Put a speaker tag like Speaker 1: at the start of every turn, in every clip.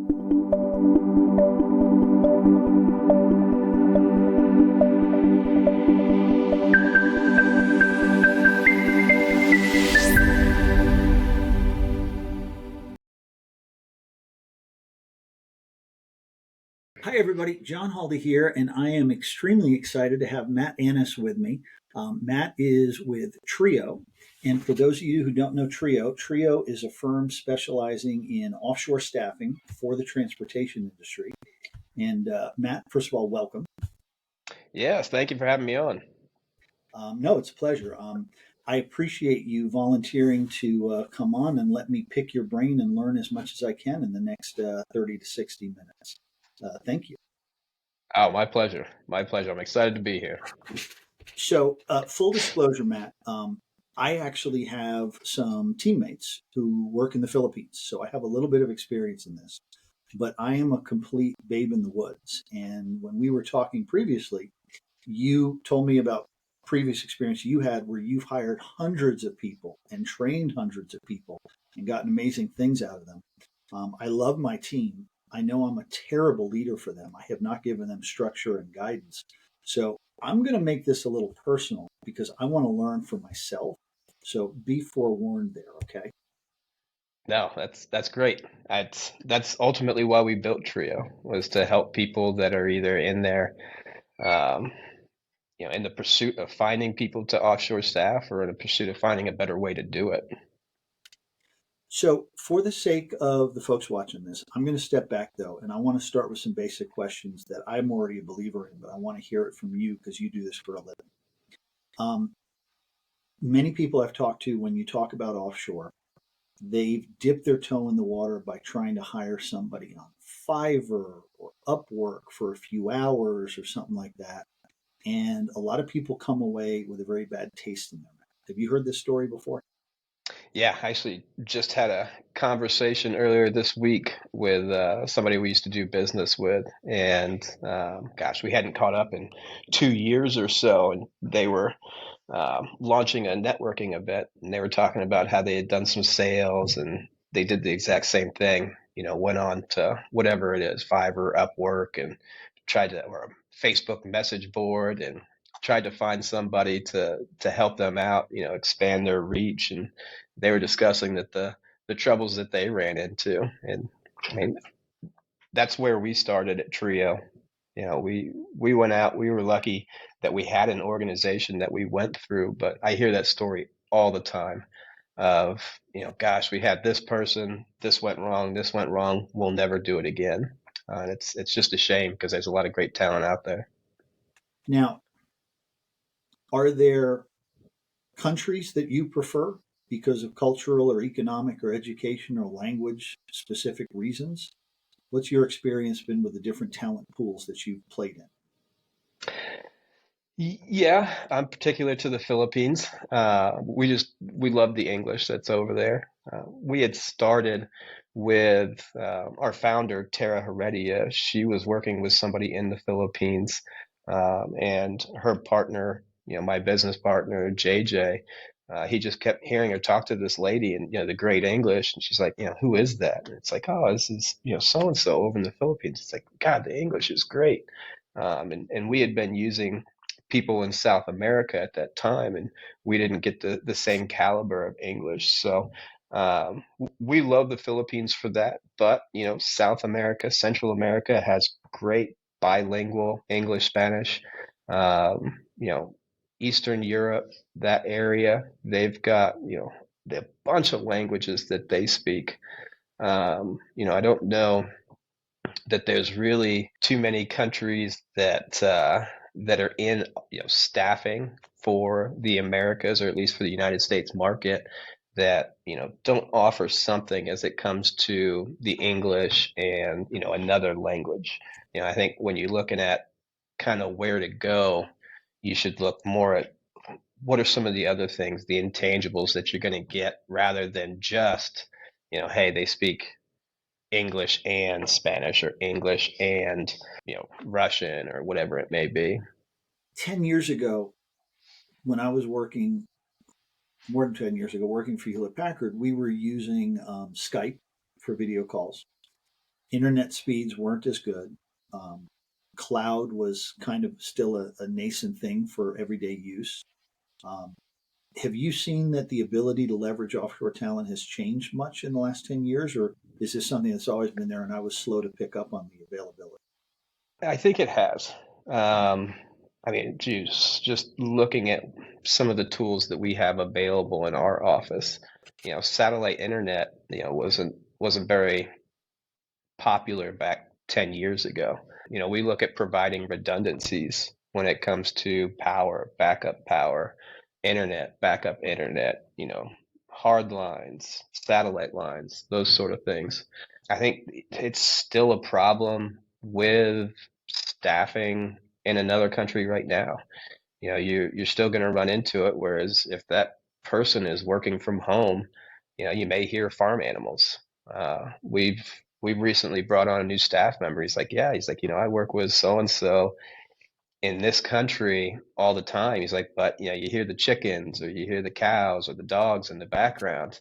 Speaker 1: Hi, everybody. John Haldy here, and I am extremely excited to have Matt Anness with me. Matt is with Trio. And for those of you who don't know Trio, Trio is a firm specializing in offshore staffing for the transportation industry. And Matt, first of all, welcome.
Speaker 2: Yes, thank you for having me on.
Speaker 1: No, it's a pleasure. I appreciate you volunteering to come on and let me pick your brain and learn as much as I can in the next 30 to 60 minutes. Thank you.
Speaker 2: Oh, my pleasure. My pleasure. I'm excited to be here.
Speaker 1: So, full disclosure, Matt, I actually have some teammates who work in the Philippines. So, I have a little bit of experience in this, but I am a complete babe in the woods. And when we were talking previously, you told me about previous experience you had where you've hired hundreds of people and trained hundreds of people and gotten amazing things out of them. I love my team. I know I'm a terrible leader for them. I have not given them structure and guidance. So I'm going to make this a little personal because I want to learn for myself. So be forewarned there, okay?
Speaker 2: No, that's great. That's ultimately why we built Trio, was to help people that are either in there, um, in the pursuit of finding people to offshore staff, or in the pursuit of finding a better way to do it.
Speaker 1: So, for the sake of the folks watching this, I'm going to step back though, and I want to start with some basic questions that I'm already a believer in, but I want to hear it from you because you do this for a living. Um, Many people I've talked to, when you talk about offshore, they've dipped their toe in the water by trying to hire somebody on Fiverr or Upwork for a few hours or something like that. And a lot of people come away with a very bad taste in their mouth. Have you heard this story before?
Speaker 2: Yeah, I actually just had a conversation earlier this week with somebody we used to do business with, and gosh, we hadn't caught up in 2 years or so, and they were launching a networking event, and they were talking about how they had done some sales, and they did the exact same thing. Went on to whatever it is, Fiverr, Upwork, and tried to, or a Facebook message board, and tried to find somebody to help them out, expand their reach. And they were discussing that the troubles that they ran into. And I mean, that's where we started at Trio. We went out. We were lucky that we had an organization that we went through. But I hear that story all the time of, gosh, we had this person, this went wrong. We'll never do it again. And it's just a shame because there's a lot of great talent out there.
Speaker 1: Now, are there countries that you prefer because of cultural or economic or education or language specific reasons? What's your experience been with the different talent pools that you've played in?
Speaker 2: Yeah, I'm particular to the Philippines. We love the English that's over there. We had started with our founder, Tara Heredia. She was working with somebody in the Philippines, and her partner, my business partner, JJ, he just kept hearing her talk to this lady and, the great English. And she's like, who is that? And it's like, oh, this is, so and so over in the Philippines. It's like, God, the English is great. And we had been using people in South America at that time, and we didn't get the same caliber of English. So we love the Philippines for that, but South America, Central America has great bilingual English, Spanish. You know, Eastern Europe, that area, they've got a bunch of languages that they speak. I don't know that there's really too many countries that are in staffing for the Americas, or at least for the United States market, that don't offer something as it comes to the English and another language. I think when you're looking at kind of where to go, you should look more at what are some of the other things, the intangibles that you're going to get, rather than just hey, they speak English and Spanish, or English and Russian, or whatever it may be.
Speaker 1: 10 years ago, when I was working, more than 10 years ago, working for Hewlett Packard, we were using Skype for video calls. Internet speeds weren't as good. Um, Cloud was kind of still a nascent thing for everyday use. Um, have you seen that the ability to leverage offshore talent has changed much in the last 10 years, or is this something that's always been there and I was slow to pick up on the availability?
Speaker 2: I think it has. Um, I mean, just looking at some of the tools that we have available in our office, satellite internet, wasn't very popular back 10 years ago. We look at providing redundancies when it comes to power, internet, backup internet, hard lines, satellite lines, those sort of things. I think it's still a problem with staffing in another country right now. You're still going to run into it. Whereas if that person is working from home, you may hear farm animals. We've recently brought on a new staff member. He's like, I work with so and so in this country all the time. He's like, but you hear the chickens or you hear the cows or the dogs in the background.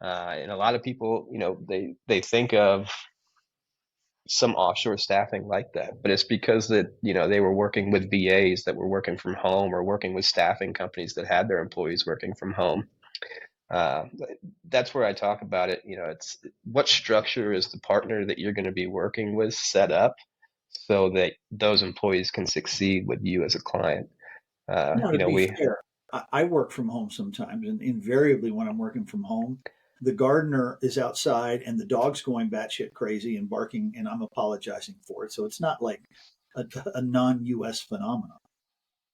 Speaker 2: And a lot of people, they think of some offshore staffing like that, but it's because that they were working with VAs that were working from home or working with staffing companies that had their employees working from home. Uh, that's where I talk about it. It's what structure is the partner that you're going to be working with set up so that those employees can succeed with you as a client.
Speaker 1: Now, to be
Speaker 2: We
Speaker 1: fair, I work from home sometimes, and invariably when I'm working from home, the gardener is outside and the dog's going batshit crazy and barking, and I'm apologizing for it. So it's not like a non-US phenomenon.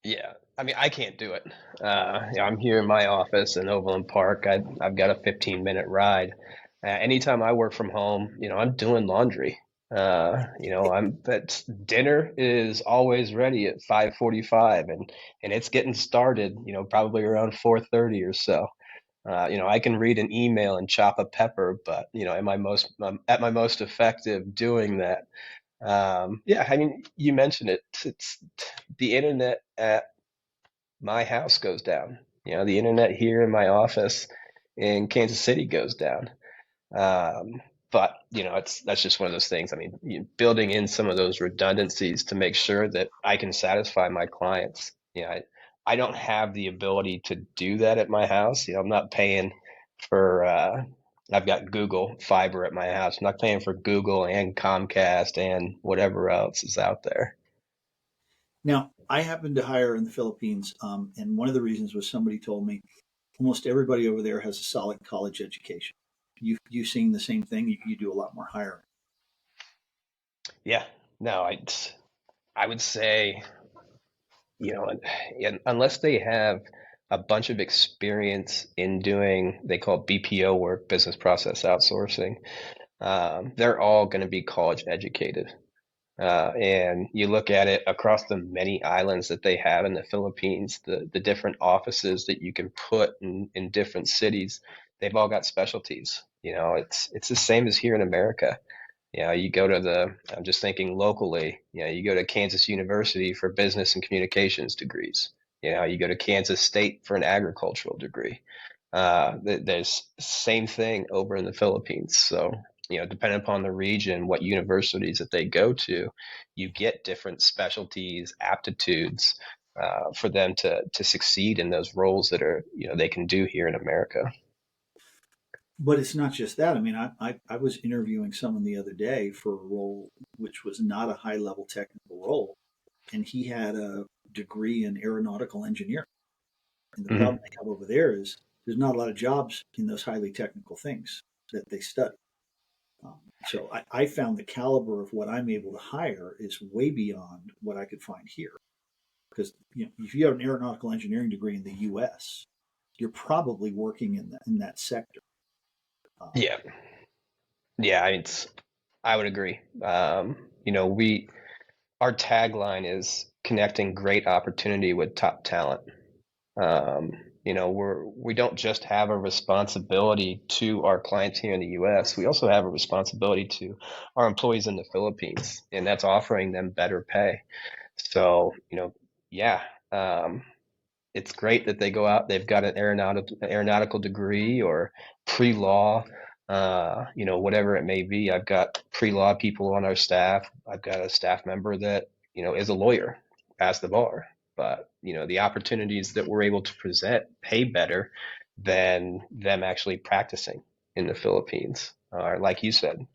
Speaker 2: Yeah, I mean, I can't do it. I'm here in my office in Overland Park. I've got a 15-minute ride. Anytime I work from home, I'm doing laundry. I'm that dinner is always ready at 5:45, and it's getting started, probably around 4:30 or so. I can read an email and chop a pepper, but at my most effective doing that. Yeah, I mean, you mentioned it. It's the internet at my house goes down. The internet here in my office in Kansas City goes down. Um, but that's just one of those things. I mean, building in some of those redundancies to make sure that I can satisfy my clients. I don't have the ability to do that at my house. I'm not paying for. I've got Google Fiber at my house. I'm not paying for Google and Comcast and whatever else is out there.
Speaker 1: Now, I happened to hire in the Philippines, and one of the reasons was somebody told me almost everybody over there has a solid college education. You seeing the same thing? You do a lot more hiring.
Speaker 2: Yeah, no, I would say unless they have a bunch of experience in doing, they call it BPO work, business process outsourcing, they're all going to be college educated. And you look at it across the many islands that they have in the Philippines, the different offices that you can put in different cities, they've all got specialties. It's the same as here in America. You go to I'm just thinking locally, you go to Kansas University for business and communications degrees. You go to Kansas State for an agricultural degree. There's same thing over in the Philippines. So, depending upon the region, what universities that they go to, you get different specialties, aptitudes for them to succeed in those roles that are, they can do here in America.
Speaker 1: But it's not just that. I mean, I was interviewing someone the other day for a role which was not a high level technical role, and he had a degree in aeronautical engineering. And the problem
Speaker 2: Hmm.
Speaker 1: they have over there is there's not a lot of jobs in those highly technical things that they study. So I found the caliber of what I'm able to hire is way beyond what I could find here. Because if you have an aeronautical engineering degree in the U.S., you're probably working in that sector. Um,
Speaker 2: Yeah, yeah, I would agree. We our tagline is connecting great opportunity with top talent. Um, we don't just have a responsibility to our clients here in the U.S. We also have a responsibility to our employees in the Philippines, and that's offering them better pay. So, yeah, um, it's great that they go out, they've got an aeronautical degree or pre-law. whatever it may be. I've got pre-law people on our staff. I've got a staff member that, is a lawyer, passed the bar. But, the opportunities that we're able to present pay better than them actually practicing in the Philippines. Or like you said,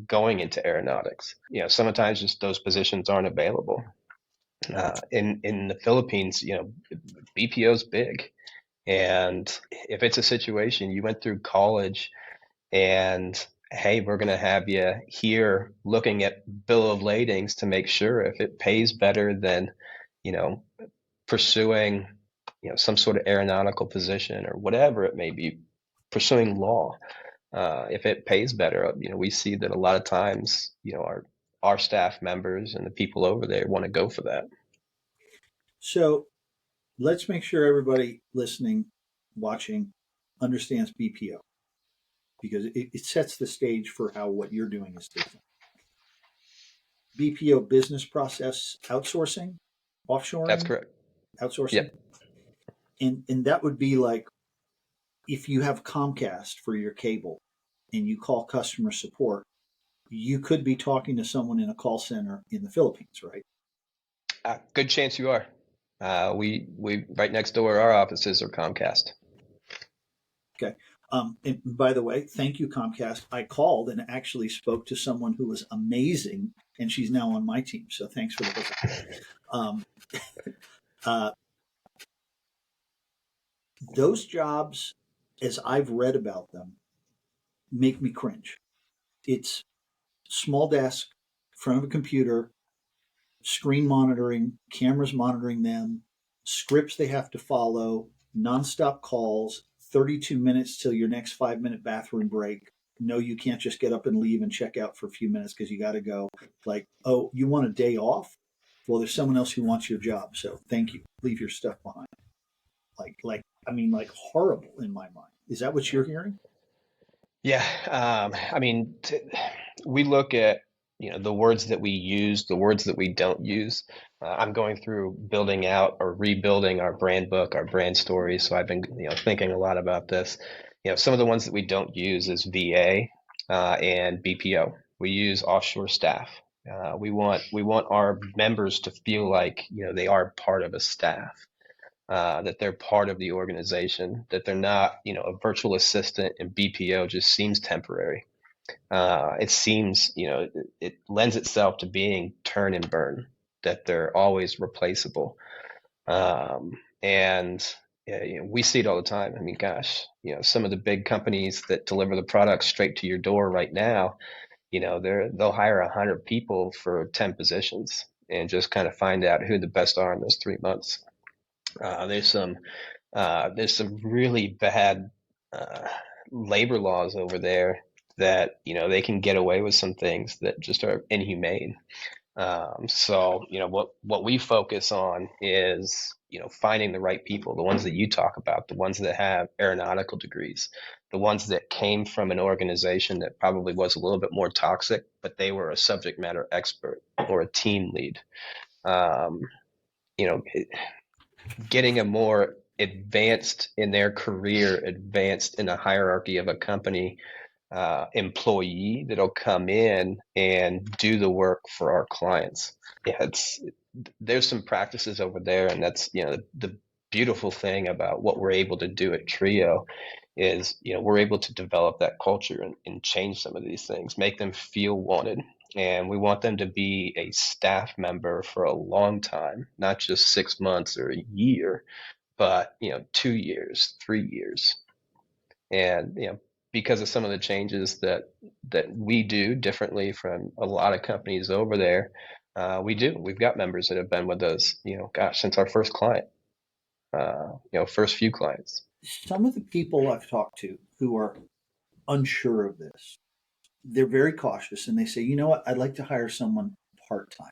Speaker 2: going into aeronautics. Sometimes just those positions aren't available. In the Philippines, BPO's big. And if it's a situation you went through college and hey, we're going to have you here looking at bill of ladings to make sure if it pays better than, you know, pursuing, some sort of aeronautical position or whatever it may be, pursuing law. If it pays better, we see that a lot of times, our staff members and the people over there want to go for that.
Speaker 1: So let's make sure everybody listening, watching, understands BPO because it sets the stage for how what you're doing is different. BPO, business process outsourcing,
Speaker 2: That's
Speaker 1: offshoring,
Speaker 2: correct.
Speaker 1: outsourcing.
Speaker 2: Yep.
Speaker 1: And that would be like if you have Comcast for your cable and you call customer support, you could be talking to someone in a call center in the Philippines, right?
Speaker 2: Good chance you are. We right next door, our offices are Comcast.
Speaker 1: Okay. And by the way, thank you, Comcast. I called and actually spoke to someone who was amazing, and she's now on my team. So thanks for the visit. Um, uh, those jobs, as I've read about them, make me cringe. It's small desk, front of a computer, screen monitoring, cameras monitoring them, scripts they have to follow, nonstop calls, 32 minutes till your next 5 minute bathroom break. No, you can't just get up and leave and check out for a few minutes because you got to go. Like, oh, you want a day off? Well, there's someone else who wants your job. So thank you. Leave your stuff behind. Like horrible in my mind. Is that what you're hearing?
Speaker 2: Yeah, we look at the words that we use, the words that we don't use. I'm going through building out or rebuilding our brand book, our brand story. So I've been thinking a lot about this. Some of the ones that we don't use is VA and BPO. We use offshore staff. We want our members to feel like they are part of a staff. That they're part of the organization, that they're not, a virtual assistant in BPO just seems temporary. It seems, it lends itself to being turn and burn, that they're always replaceable. And we see it all the time. I mean, gosh, some of the big companies that deliver the products straight to your door right now, they'll hire 100 people for 10 positions and just kind of find out who the best are in those 3 months. Uh, there's some there's some really bad uh, labor laws over there that they can get away with some things that just are inhumane. So what we focus on is finding the right people, the ones that you talk about, the ones that have aeronautical degrees, the ones that came from an organization that probably was a little bit more toxic, but they were a subject matter expert or a team lead. Um, you know, getting a more advanced in their career, advanced in the hierarchy of a company employee that'll come in and do the work for our clients. Yeah, there's some practices over there, and that's the beautiful thing about what we're able to do at Trio is we're able to develop that culture and change some of these things, make them feel wanted. And we want them to be a staff member for a long time, not just 6 months or a year, but 2 years, 3 years. And because of some of the changes that we do differently from a lot of companies over there, we've got members that have been with us, gosh, since our first client, first few clients.
Speaker 1: Some of the people I've talked to who are unsure of this, they're very cautious and they say, you know what, I'd like to hire someone part time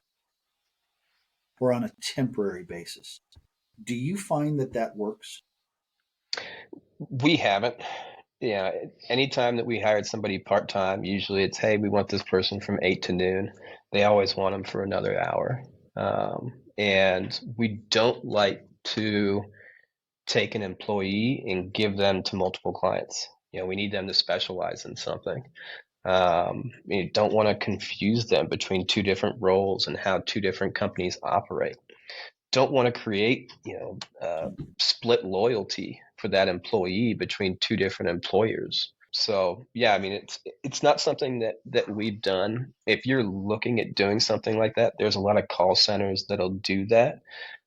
Speaker 1: or on a temporary basis. Do you find that that works?
Speaker 2: We haven't. Yeah, anytime that we hired somebody part-time, usually it's, hey, we want this person from 8 to noon. They always want them for another hour. And we don't like to take an employee and give them to multiple clients. We need them to specialize in something. You don't want to confuse them between two different roles and how two different companies operate. Don't want to create, split loyalty for that employee between two different employers. So yeah, I mean, it's not something that we've done. If you're looking at doing something like that, there's a lot of call centers that'll do that.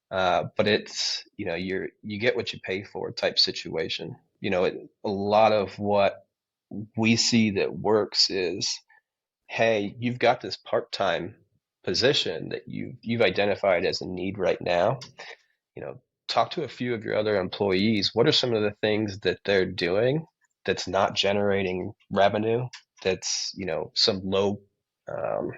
Speaker 2: But it's, you get what you pay for type situation. A lot of what we see that works is, hey, you've got this part-time position that you've identified as a need right now. you know, Talk to a few of your other employees. What are some of the things that they're doing that's not generating revenue? That's, some low, um,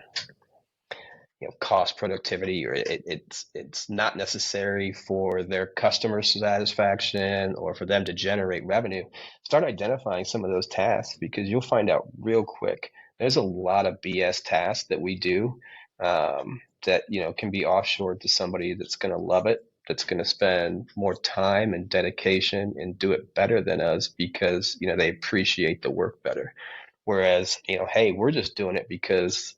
Speaker 2: cost productivity, or it's not necessary for their customer satisfaction or for them to generate revenue. Start identifying some of those tasks, because you'll find out real quick there's a lot of BS tasks that we do, that can be offshored to somebody that's going to love it, that's going to spend more time and dedication and do it better than us, because they appreciate the work better. Whereas, hey, we're just doing it because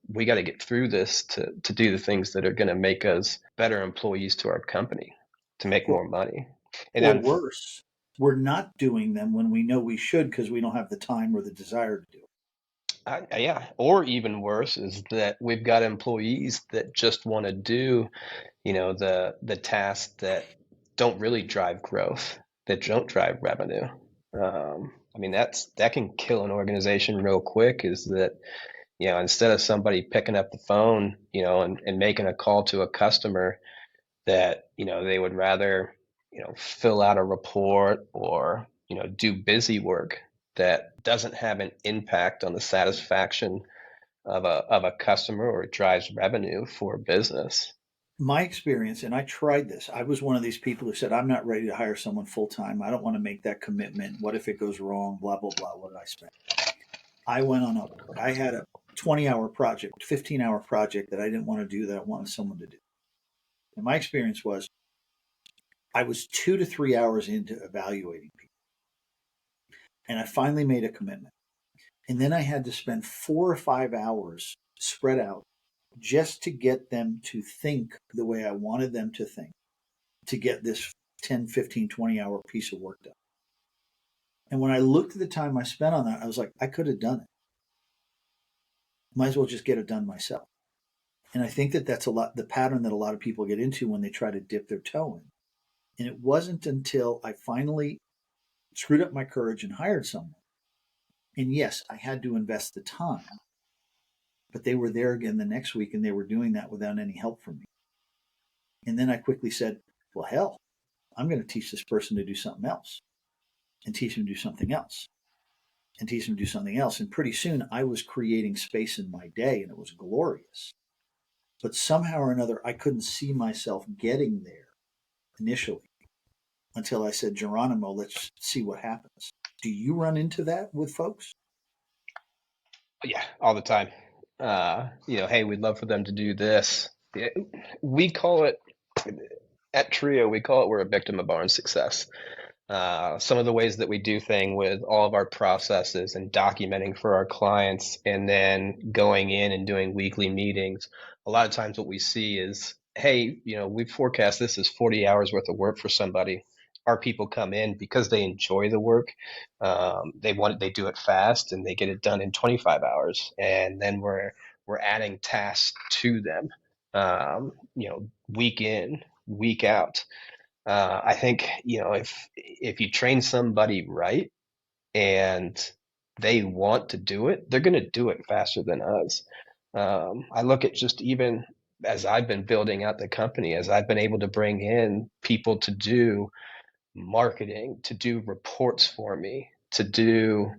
Speaker 2: we got to get through this to do the things that are going to make us better employees to our company, to make
Speaker 1: Or,
Speaker 2: more money. And
Speaker 1: or
Speaker 2: then,
Speaker 1: worse, we're not doing them when we know we should because we don't have the time or the desire to do it.
Speaker 2: yeah, or even worse is that we've got employees that just want to do, the tasks that don't really drive growth, that don't drive revenue. I mean, that can kill an organization real quick. Is that, instead of somebody picking up the phone, and making a call to a customer, that they would rather fill out a report, or do busy work that doesn't have an impact on the satisfaction of a customer, or it drives revenue for a business.
Speaker 1: My experience, and I tried this, I was one of these people who said, I'm not ready to hire someone full time. I don't want to make that commitment. What if it goes wrong? Blah, blah, blah. What did I spend? I went on Upwork. I had a 20-hour project, 15-hour project that I didn't want to do that I wanted someone to do. And my experience was I was 2 to 3 hours into evaluating people. And I finally made a commitment. And then I had to spend 4 or 5 hours spread out just to get them to think the way I wanted them to think, to get this 10, 15, 20-hour piece of work done. And when I looked at the time I spent on that, I was like, I could have done it. Might as well just get it done myself. And I think that that's a lot the pattern that a lot of people get into when they try to dip their toe in. And it wasn't until I finally screwed up my courage and hired someone. And yes, I had to invest the time, but they were there again the next week and they were doing that without any help from me. And then I quickly said, well, hell, I'm going to teach this person to do something else and teach them to do something else and teach them to do something else. And pretty soon I was creating space in my day and it was glorious. But somehow or another, I couldn't see myself getting there initially until I said, Geronimo, let's see what happens. Do you run into that with folks?
Speaker 2: Yeah, all the time. Hey, we'd love for them to do this. Yeah, we call it, at Trio, we call it, we're a victim of our own success. Some of the ways that we do thing with all of our processes and documenting for our clients, and then going in and doing weekly meetings. A lot of times what we see is, hey, we forecast this as 40 hours worth of work for somebody. Our people come in because they enjoy the work. They do it fast and they get it done in 25 hours. And then we're adding tasks to them, week in, week out. I think, if you train somebody right and they want to do it, they're going to do it faster than us. I look at, just even as I've been building out the company, as I've been able to bring in people to do marketing, to do reports for me, to do,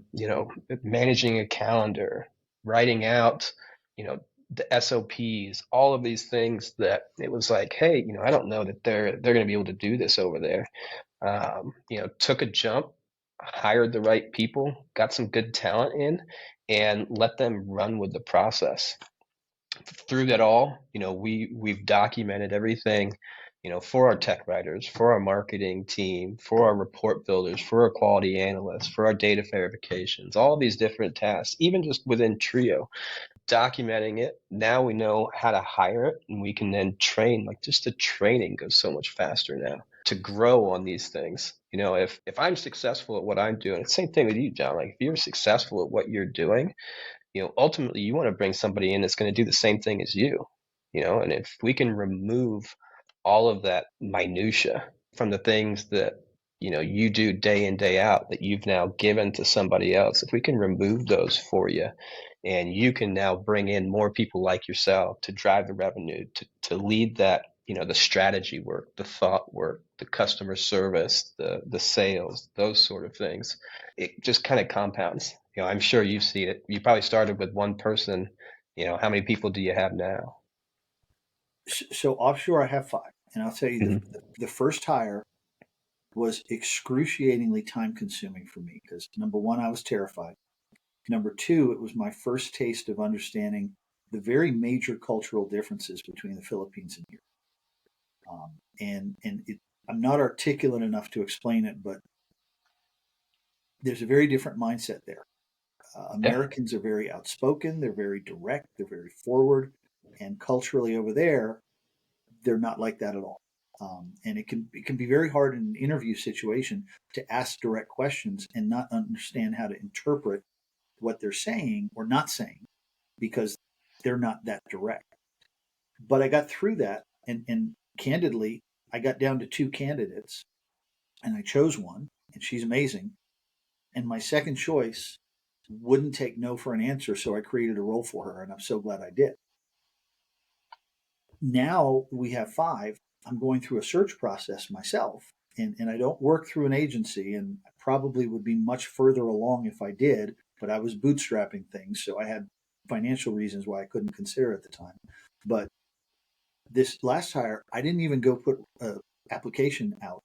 Speaker 2: managing a calendar, writing out, the SOPs, all of these things, that it was like, hey, I don't know that they're going to be able to do this over there. Took a jump, hired the right people, got some good talent in, and let them run with the process. Through that all, we've documented everything, for our tech writers, for our marketing team, for our report builders, for our quality analysts, for our data verifications, all these different tasks, even just within Trio, documenting it. Now we know how to hire it, and we can then train. Like, just the training goes so much faster now to grow on these things. If I'm successful at what I'm doing, it's the same thing with you, John. Like, if you're successful at what you're doing, ultimately you want to bring somebody in that's going to do the same thing as you. And if we can remove all of that minutia from the things that you do day in, day out, that you've now given to somebody else, if we can remove those for you, and you can now bring in more people like yourself to drive the revenue, to lead that, the strategy work, the thought work, the customer service, the sales, those sort of things, it just kind of compounds. I'm sure you've seen it. You probably started with one person. How many people do you have now?
Speaker 1: So offshore, I have five, and I'll tell you
Speaker 2: Mhm.
Speaker 1: the first hire was excruciatingly time consuming for me because number one, I was terrified. Number two, it was my first taste of understanding the very major cultural differences between the Philippines and here. I'm not articulate enough to explain it, but there's a very different mindset there.
Speaker 2: Yeah.
Speaker 1: Americans are very outspoken, they're very direct, they're very forward, and culturally over there, they're not like that at all. And it can be very hard in an interview situation to ask direct questions and not understand how to interpret what they're saying or not saying because they're not that direct. But I got through that, and candidly, I got down to two candidates, and I chose one, and she's amazing. And my second choice wouldn't take no for an answer, so I created a role for her, and I'm so glad I did. Now we have five. I'm going through a search process myself, and I don't work through an agency, and I probably would be much further along if I did, but I was bootstrapping things, so I had financial reasons why I couldn't consider it at the time. But this last hire, I didn't even go put an application out.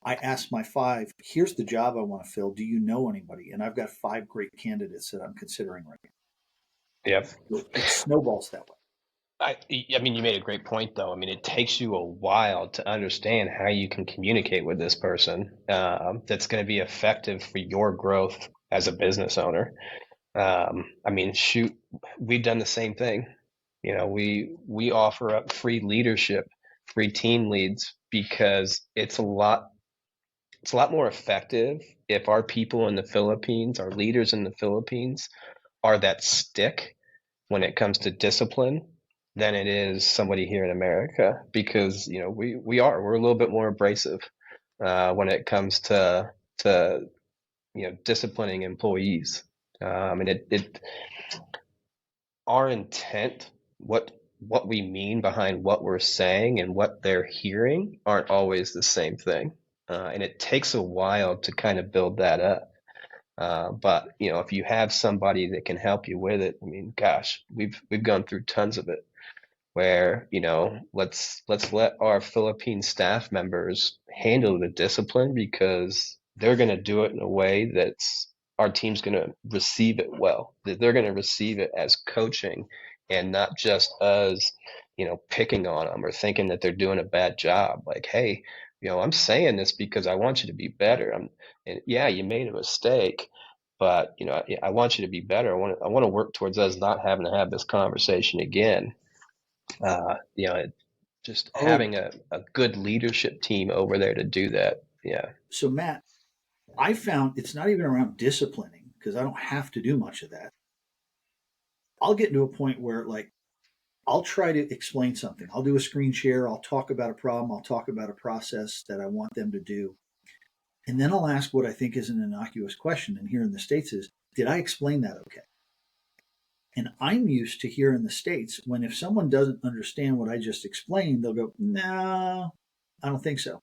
Speaker 1: I asked my five, here's the job I want to fill. Do you know anybody? And I've got five great candidates that I'm considering right
Speaker 2: Yep.
Speaker 1: now. So it snowballs that way.
Speaker 2: I mean, you made a great point, though. I mean, it takes you a while to understand how you can communicate with this person, that's going to be effective for your growth as a business owner. I mean, shoot, we've done the same thing. We offer up free leadership, free team leads, because it's a lot more effective if our people in the Philippines, our leaders in the Philippines, are that stick when it comes to discipline than it is somebody here in America, because we're a little bit more abrasive when it comes to disciplining employees. And it our intent, what we mean behind what we're saying and what they're hearing, aren't always the same thing. And it takes a while to kind of build that up. But if you have somebody that can help you with it, I mean, gosh, we've gone through tons of it where, let's let our Philippine staff members handle the discipline, because they're going to do it in a way that's our team's going to receive it well, that they're going to receive it as coaching and not just us, picking on them or thinking that they're doing a bad job. Like, hey, I'm saying this because I want you to be better. And yeah, you made a mistake, but I want you to be better. I want to work towards us not having to have this conversation again. uh, you know, just
Speaker 1: Oh,
Speaker 2: having a good leadership team over there to do that. Yeah.
Speaker 1: so Matt, I found it's not even around disciplining because I don't have to do much of that. I'll get to a point where, like, I'll try to explain something. I'll do a screen share. I'll talk about a problem. I'll talk about a process that I want them to do. And then I'll ask what I think is an innocuous question. And here in the States is, did I explain that okay? And I'm used to here in the States when if someone doesn't understand what I just explained, they'll go, no, I don't think so.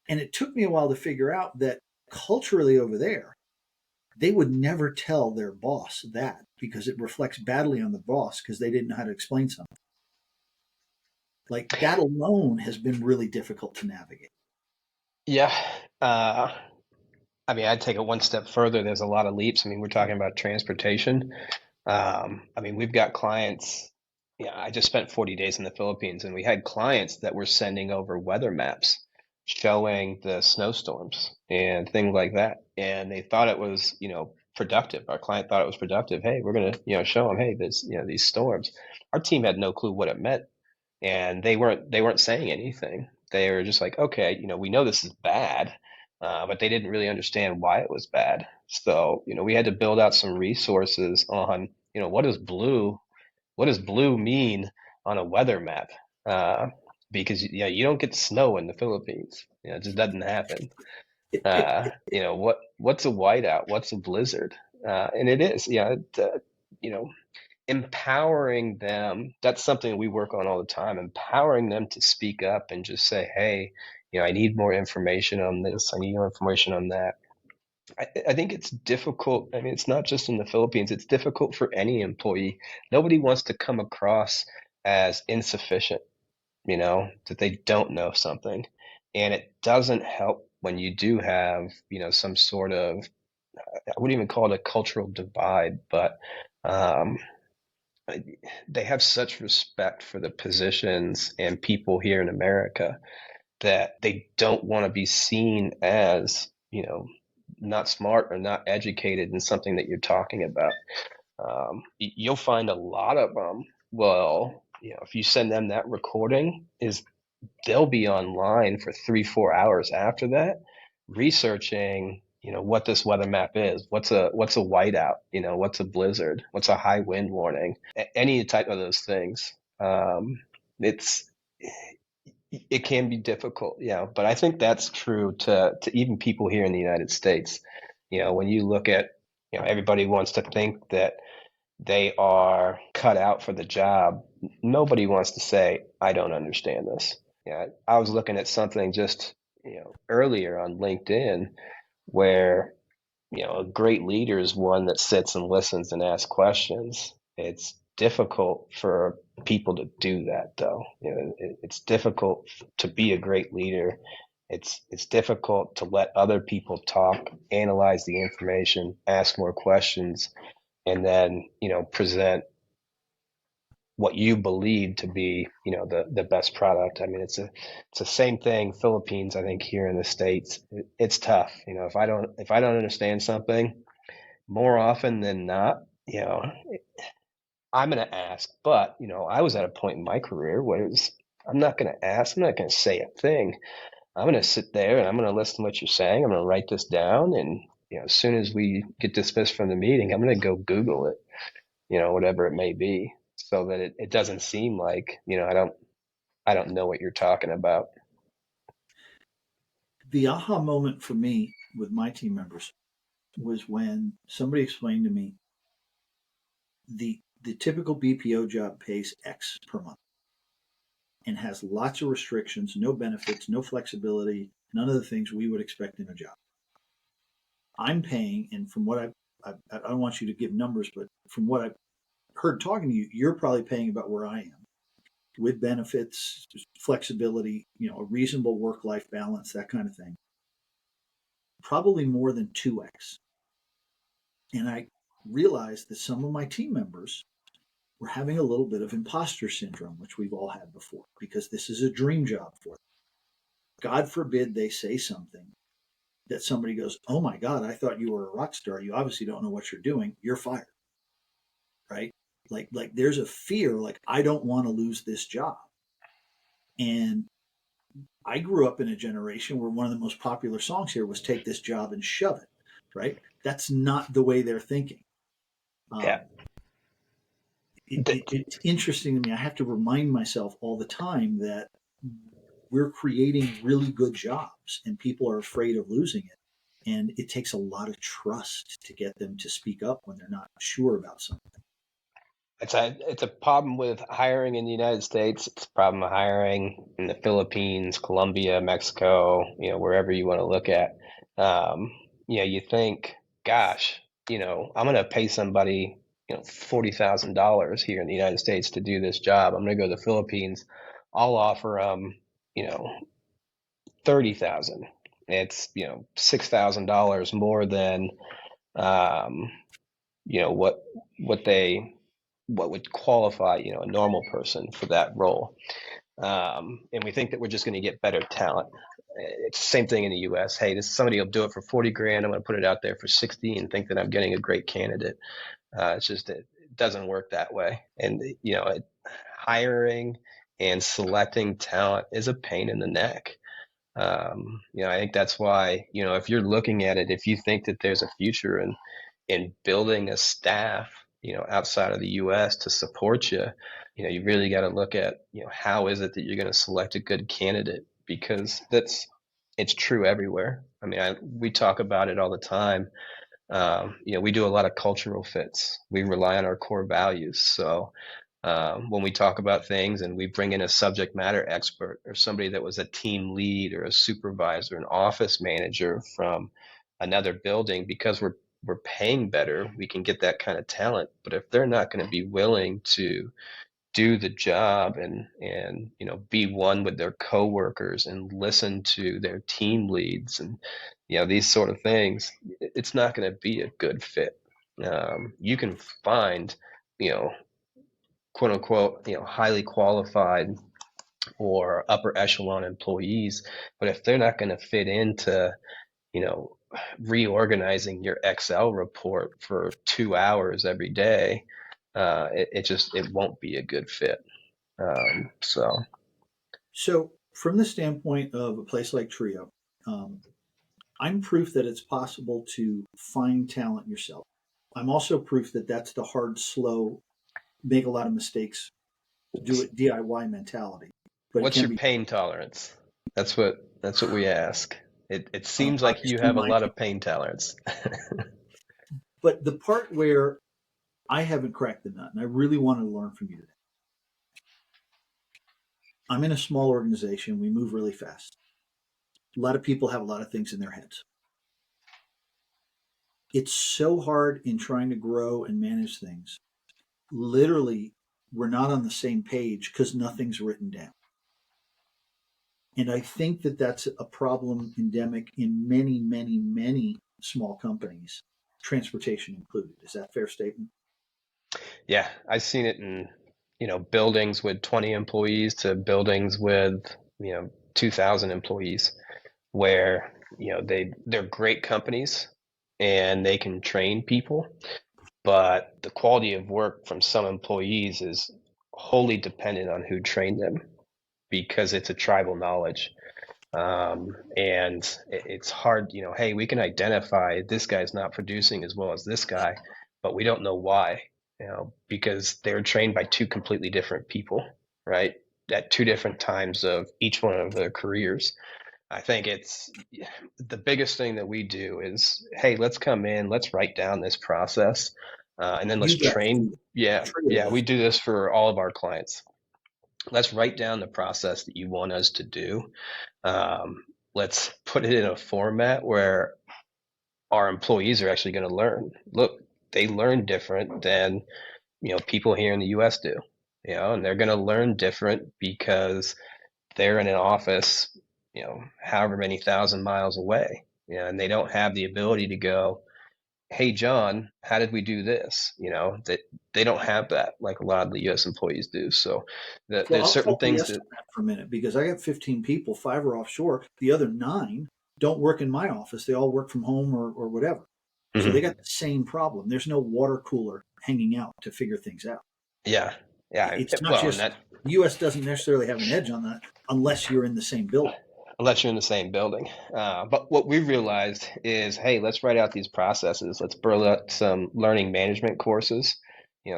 Speaker 1: And it took me a while to figure out that culturally over there, they would never tell their boss that because it reflects badly on the boss because they didn't know how to explain something. Like that alone has been really difficult to navigate.
Speaker 2: Yeah. Uh, I mean, I'd take it one step further. There's a lot of leaps. I mean, we're talking about transportation. I mean, we've got clients. Yeah, I just spent 40 days in the Philippines, and we had clients that were sending over weather maps showing the snowstorms and things like that. And they thought it was, productive. Our client thought it was productive. Hey, we're gonna, show them, hey, there's, these storms. Our team had no clue what it meant, and they weren't saying anything. They were just like, okay, we know this is bad, but they didn't really understand why it was bad. So, we had to build out some resources on, what does blue mean on a weather map? Uh, because yeah, you don't get snow in the Philippines. It just doesn't happen. What's a whiteout? What's a blizzard? And it is, you know, empowering them. That's something we work on all the time. Empowering them to speak up and just say, hey, I need more information on this. I need more information on that. I think it's difficult. I mean, it's not just in the Philippines, it's difficult for any employee. Nobody wants to come across as insufficient, that they don't know something. And it doesn't help when you do have, some sort of, I wouldn't even call it a cultural divide, but um, they have such respect for the positions and people here in America that they don't want to be seen as, not smart or not educated in something that you're talking about. You'll find a lot of them. Well, if you send them that recording, is they'll be online for 3, 4 hours after that, researching, what this weather map is. What's a whiteout? What's a blizzard? What's a high wind warning? Any type of those things. It's it can be difficult, but I think that's true to even people here in the United States. When you look at, everybody wants to think that they are cut out for the job. Nobody wants to say, I don't understand this. I was looking at something just, earlier on LinkedIn where, a great leader is one that sits and listens and asks questions. It's difficult for people to do that, though. It's difficult to be a great leader. It's difficult to let other people talk, analyze the information, ask more questions, and then present what you believe to be the best product. I mean, it's the same thing. Philippines, I think, here in the States, it's tough. If I don't understand something, more often than not, I'm going to ask. But I was at a point in my career where it was, I'm not going to ask. I'm not going to say a thing. I'm going to sit there and I'm going to listen to what you're saying. I'm going to write this down, and as soon as we get dismissed from the meeting, I'm going to go Google it, whatever it may be, so that it doesn't seem like, I don't know what you're talking about.
Speaker 1: The aha moment for me with my team members was when somebody explained to me the typical BPO job pays X per month and has lots of restrictions, no benefits, no flexibility, none of the things we would expect in a job. I'm paying, and from what I don't want you to give numbers, but from what I've heard talking to you, you're probably paying about where I am with benefits, flexibility, a reasonable work life balance, that kind of thing. Probably more than 2x. And I realized that some of my team members were having a little bit of imposter syndrome, which we've all had before, because this is a dream job for them. God forbid they say something that somebody goes, "Oh my God, I thought you were a rock star. You obviously don't know what you're doing. You're fired." Right? Like there's a fear, like, I don't want to lose this job. And I grew up in a generation where one of the most popular songs here was "Take This Job and Shove It." Right? That's not the way they're thinking.
Speaker 2: Yeah.
Speaker 1: Um, it's interesting to me. I have to remind myself all the time that we're creating really good jobs and people are afraid of losing it. And it takes a lot of trust to get them to speak up when they're not sure about something.
Speaker 2: It's a problem with hiring in the United States. It's a problem of hiring in the Philippines, Colombia, Mexico, wherever you want to look at. Um, you think, gosh, I'm going to pay somebody, $40,000 here in the United States to do this job. I'm going to go to the Philippines. I'll offer them, 30,000. It's, $6,000 more than, um, what they what would qualify, a normal person for that role. And we think that we're just going to get better talent. It's the same thing in the U.S. Hey, somebody will do it for 40 grand. I'm going to put it out there for 60 and think that I'm getting a great candidate. It's just it doesn't work that way. And hiring and selecting talent is a pain in the neck. I think that's why, if you're looking at it, if you think that there's a future in building a staff, outside of the U.S. to support you, you really got to look at, how is it that you're going to select a good candidate? Because it's true everywhere. I mean, we talk about it all the time. We do a lot of cultural fits. We rely on our core values. So when we talk about things and we bring in a subject matter expert or somebody that was a team lead or a supervisor, an office manager from another building, because we're paying better, we can get that kind of talent. But if they're not going to be willing to do the job and be one with their coworkers and listen to their team leads and these sort of things, it's not going to be a good fit. You can find quote unquote highly qualified or upper echelon employees, but if they're not going to fit into you know reorganizing your Excel report for 2 hours every day, it won't be a good fit. So
Speaker 1: So, from the standpoint of a place like Trio, um, I'm proof that it's possible to find talent yourself. I'm also proof that that's the hard, slow, make a lot of mistakes, do it DIY mentality, but it
Speaker 2: what's
Speaker 1: can
Speaker 2: your
Speaker 1: be.
Speaker 2: pain tolerance? That's what we ask. It seems like you
Speaker 1: Obviously,
Speaker 2: have a
Speaker 1: mine.
Speaker 2: lot of pain tolerance.
Speaker 1: But the part where I haven't cracked the nut, and I really wanted to learn from you today. I'm in a small organization. We move really fast. A lot of people have a lot of things in their heads. It's so hard in trying to grow and manage things. Literally, we're not on the same page because nothing's written down. And I think that that's a problem endemic in many, many, many small companies, transportation included. Is that a fair statement?
Speaker 2: Yeah, I've seen it in buildings with 20 employees to buildings with 2,000 employees, where they're great companies and they can train people, but the quality of work from some employees is wholly dependent on who trained them, because it's a tribal knowledge. And it's hard, hey, we can identify this guy's not producing as well as this guy, but we don't know why, because they're trained by two completely different people, right? At two different times of each one of their careers. I think it's the biggest thing that we do is, hey, let's come in, let's write down this process, and then let's
Speaker 1: You guys
Speaker 2: train.
Speaker 1: do it.
Speaker 2: Yeah,
Speaker 1: Trio
Speaker 2: yeah, we
Speaker 1: does.
Speaker 2: do this for all of our clients. Let's write down the process that you want us to do. Um, let's put it in a format where our employees are actually going to learn. Look, they learn different than people here in the U.S. do, and they're going to learn different because they're in an office, however many thousand miles away, and they don't have the ability to go, hey, John, how did we do this? That they don't have that like a lot of the U.S. employees do. So
Speaker 1: Well,
Speaker 2: there's
Speaker 1: I'll
Speaker 2: certain
Speaker 1: call
Speaker 2: things
Speaker 1: BS
Speaker 2: that,
Speaker 1: on that for a minute because I got 15 people, 5 are offshore. The other 9 don't work in my office. They all work from home or whatever. So they
Speaker 2: mhm.
Speaker 1: got the same problem. There's no water cooler hanging out to figure things out.
Speaker 2: Yeah, yeah.
Speaker 1: It's not
Speaker 2: Well, and
Speaker 1: just
Speaker 2: that,
Speaker 1: the U.S. doesn't necessarily have an edge on that unless you're in the same building.
Speaker 2: unless you're in the same building. But what we realized is, hey, let's write out these processes. Let's build up some learning management courses,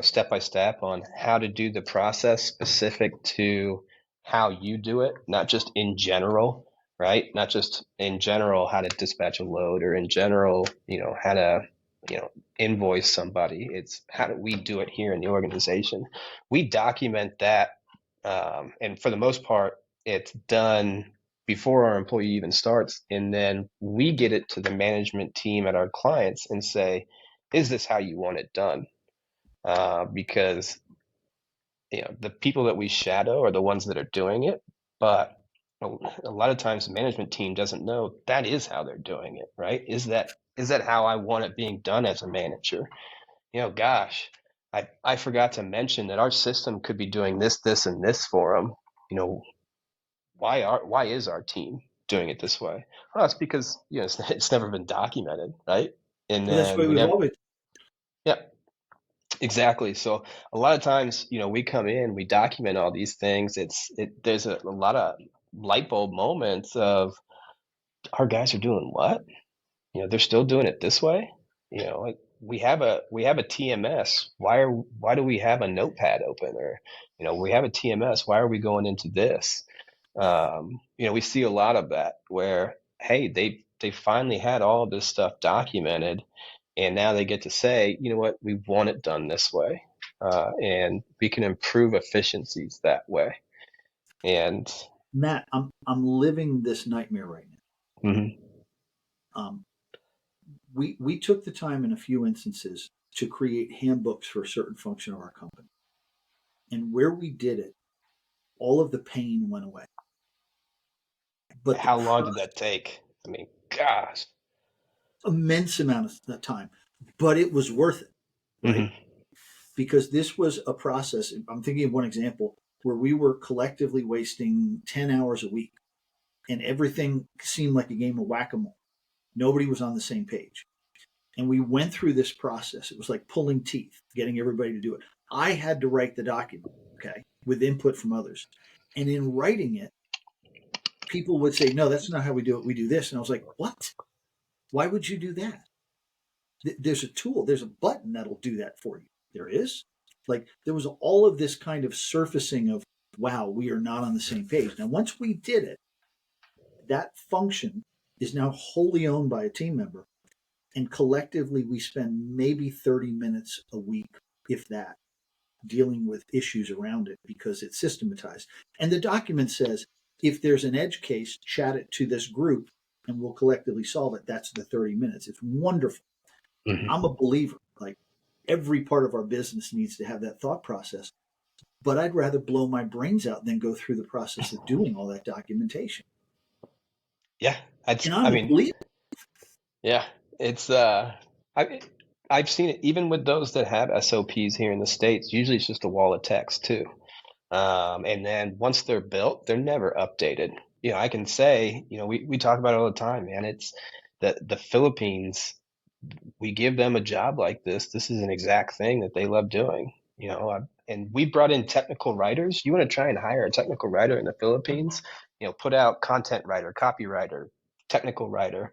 Speaker 2: step by step on how to do the process specific to how you do it, not just in general, right? Not just in general how to dispatch a load, or in general, how to, invoice somebody. It's how do we do it here in the organization? We document that, and for the most part, it's done before our employee even starts. And then we get it to the management team at our clients and say, is this how you want it done? Because the people that we shadow are the ones that are doing it, but a lot of times the management team doesn't know that is how they're doing it, right? Is that how I want it being done as a manager? Gosh, I forgot to mention that our system could be doing this, this, and this for them. You know, why is our team doing it this way? Well, it's because it's never been documented, right? And
Speaker 1: Well, that's the
Speaker 2: then
Speaker 1: way
Speaker 2: we
Speaker 1: we've
Speaker 2: never,
Speaker 1: always.
Speaker 2: yeah, exactly. So a lot of times, we come in, we document all these things. There's a lot of light bulb moments of our guys are doing what? They're still doing it this way. Like we have a TMS. Why do we have a notepad open? Or we have a TMS. Why are we going into this? We see a lot of that where, hey, they finally had all of this stuff documented, and now they get to say, you know what, we want it done this way, and we can improve efficiencies that way. And
Speaker 1: Matt, I'm living this nightmare right
Speaker 2: mhm,
Speaker 1: now. We took the time in a few instances to create handbooks for a certain function of our company, and where we did it, all of the pain went away, but the
Speaker 2: how long did that take? I mean, gosh.
Speaker 1: immense amount of time, but it was worth it, right?
Speaker 2: Hmm.
Speaker 1: Because this was a process. I'm thinking of one example where we were collectively wasting 10 hours a week, and everything seemed like a game of whack-a-mole. Nobody was on the same page. And we went through this process. It was like pulling teeth, getting everybody to do it. I had to write the document, okay, with input from others. And in writing it, people would say, no, that's not how we do it. We do this. And I was like, what? Why would you do that? There's a tool, there's a button that'll do that for you. There is. Like, there was all of this kind of surfacing of, wow, we are not on the same page. Now, once we did it, that function is now wholly owned by a team member. And collectively, we spend maybe 30 minutes a week, if that, dealing with issues around it because it's systematized. And the document says, if there's an edge case, chat it to this group and we'll collectively solve it. That's the 30 minutes. It's wonderful. I'm
Speaker 2: Hmm.
Speaker 1: a believer. Like, every part of our business needs to have that thought process. But I'd rather blow my brains out than go through the process of doing all that documentation.
Speaker 2: Yeah,
Speaker 1: And
Speaker 2: I
Speaker 1: I'm a
Speaker 2: mean,
Speaker 1: believer.
Speaker 2: yeah, it's I I've seen it even with those that have SOPs here in the States. Usually it's just a wall of text too. And then once they're built, they're never updated. I can say, we talk about it all the time, man. It's the Philippines, we give them a job like this. This is an exact thing that they love doing. And we brought in technical writers. You want to try and hire a technical writer in the Philippines, put out content writer, copywriter, technical writer.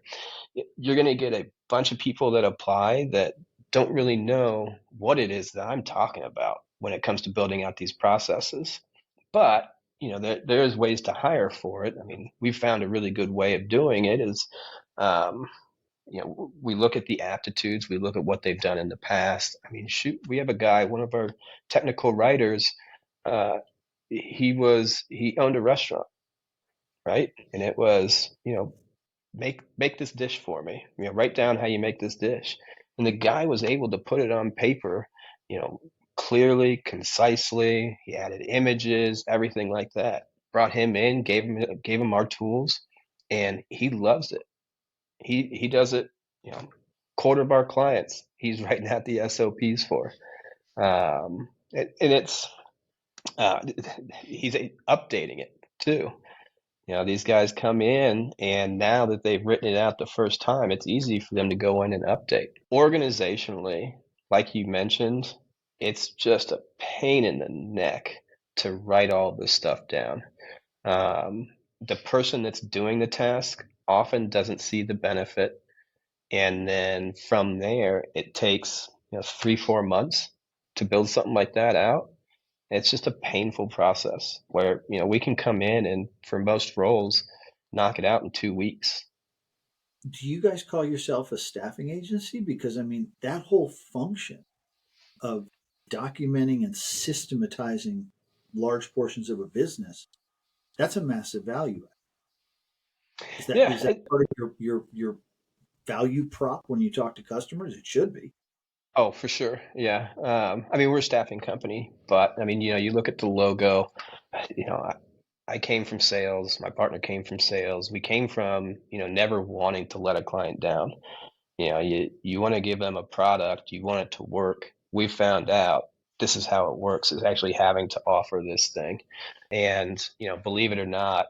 Speaker 2: You're going to get a bunch of people that apply that don't really know what it is that I'm talking about when it comes to building out these processes. But there's ways to hire for it. I mean, we've found a really good way of doing it is, um, we look at the aptitudes, we look at what they've done in the past. I mean, shoot, we have a guy, one of our technical writers, uh, he owned a restaurant, right? And it was, make this dish for me. Write down how you make this dish. And the guy was able to put it on paper, you know, clearly, concisely. He added images, everything like that. Brought him in, gave him our tools, and he loves it. He does it, quarter of our clients he's writing out the SOPs for. And it's uh, he's updating it too. These guys come in, and now that they've written it out the first time, it's easy for them to go in and update. Organizationally, like you mentioned, it's just a pain in the neck to write all this stuff down. Um, the person that's doing the task often doesn't see the benefit, and then from there, it takes 3, 4 months to build something like that out. It's just a painful process where, we can come in and for most roles, knock it out in 2 weeks.
Speaker 1: Do you guys call yourself a staffing agency? Because I mean, that whole function of documenting and systematizing large portions of a business, that's a massive value.
Speaker 2: Yeah.
Speaker 1: Is that part of your value prop when you talk to customers? It should be.
Speaker 2: Oh, for sure. Yeah. I mean, we're a staffing company, but I mean, you look at the logo, you know, I came from sales. My partner came from sales. We came from, never wanting to let a client down. You want to give them a product, you want it to work. we found out this is how it works, is actually having to offer this thing. And, believe it or not,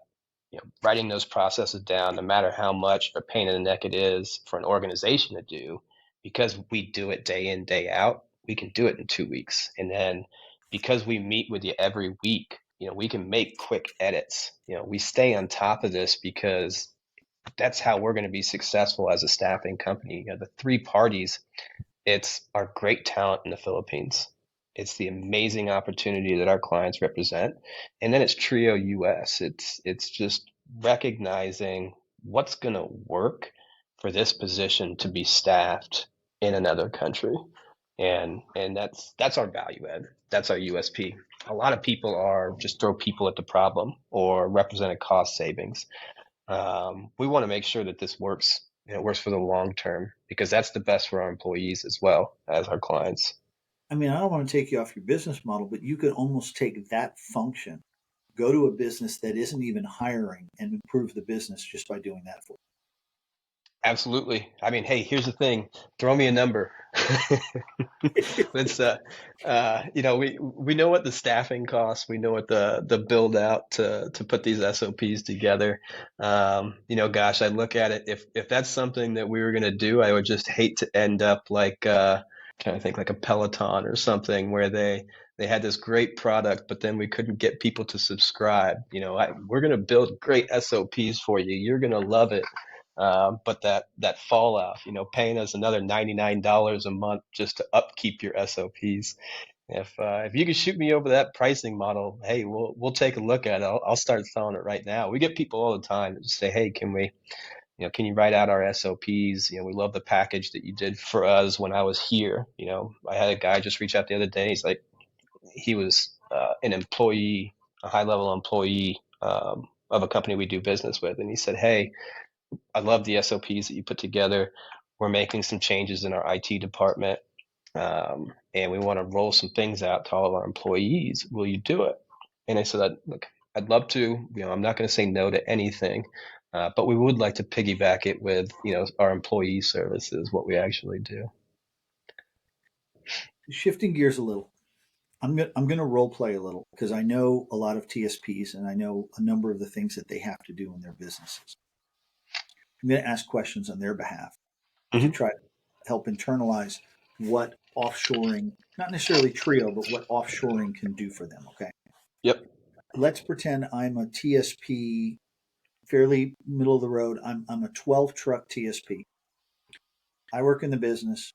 Speaker 2: writing those processes down, no matter how much a pain in the neck it is for an organization to do, because we do it day in, day out, we can do it in 2 weeks. And then because we meet with you every week, we can make quick edits. We stay on top of this because that's how we're going to be successful as a staffing company. The three parties, it's our great talent in the Philippines. It's the amazing opportunity that our clients represent. And then it's Trio US. It's just recognizing what's going to work for this position to be staffed in another country. And that's our value add. That's our USP. A lot of people are just throw people at the problem or represent a cost savings. We want to make sure that this works. It works for the long term because that's the best for our employees as well as our clients.
Speaker 1: I mean, I don't want to take you off your business model, but you could almost take that function, go to a business that isn't even hiring, and improve the business just by doing that for
Speaker 2: Absolutely. I mean, hey, here's the thing. Throw me a number.
Speaker 1: you.
Speaker 2: Let's we know what the staffing costs. We know what the build out to put these SOPs together. Gosh, I look at it, if that's something that we were going to do, I would just hate to end up like trying to think like a Peloton or something where they had this great product, but then we couldn't get people to subscribe. We're going to build great SOPs for you. You're going to love it. But that fallout, paying us another $99 a month just to upkeep your SOPs. If you could shoot me over that pricing model, hey, we'll take a look at it. I'll start selling it right now. We get people all the time that just say, hey, can you write out our SOPs? We love the package that you did for us when I was here. I had a guy just reach out the other day. He's like, he was an employee, a high level employee of a company we do business with, and he said, hey, I love the SOPs that you put together. We're making some changes in our IT department, and we want to roll some things out to all of our employees. Will you do it? And I said, look, I'd love to. I'm not going to say no to anything, but we would like to piggyback it with, our employee services, what we actually do.
Speaker 1: Shifting gears a little, I'm going to role play a little because I know a lot of TSPs and I know a number of the things that they have to do in their businesses. I'm going to ask questions on their behalf to
Speaker 2: Hmm.
Speaker 1: try to help internalize what offshoring, not necessarily Trio, but what offshoring can do for them. Okay.
Speaker 2: Yep.
Speaker 1: Let's pretend I'm a TSP, fairly middle of the road. I'm a 12 truck TSP. I work in the business.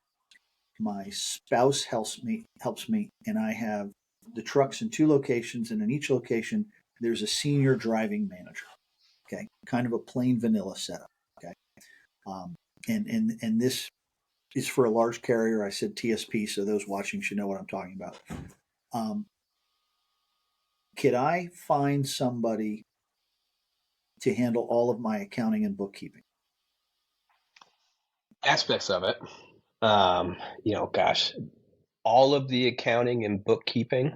Speaker 1: My spouse helps me, and I have the trucks in two locations, and in each location there's a senior driving manager. Okay, kind of a plain vanilla setup. Okay, um, and this is for a large carrier. I said TSP, so those watching should know what I'm talking about. Um, could I find somebody to handle all of my accounting and bookkeeping?
Speaker 2: Aspects of it. Gosh, all of the accounting and bookkeeping.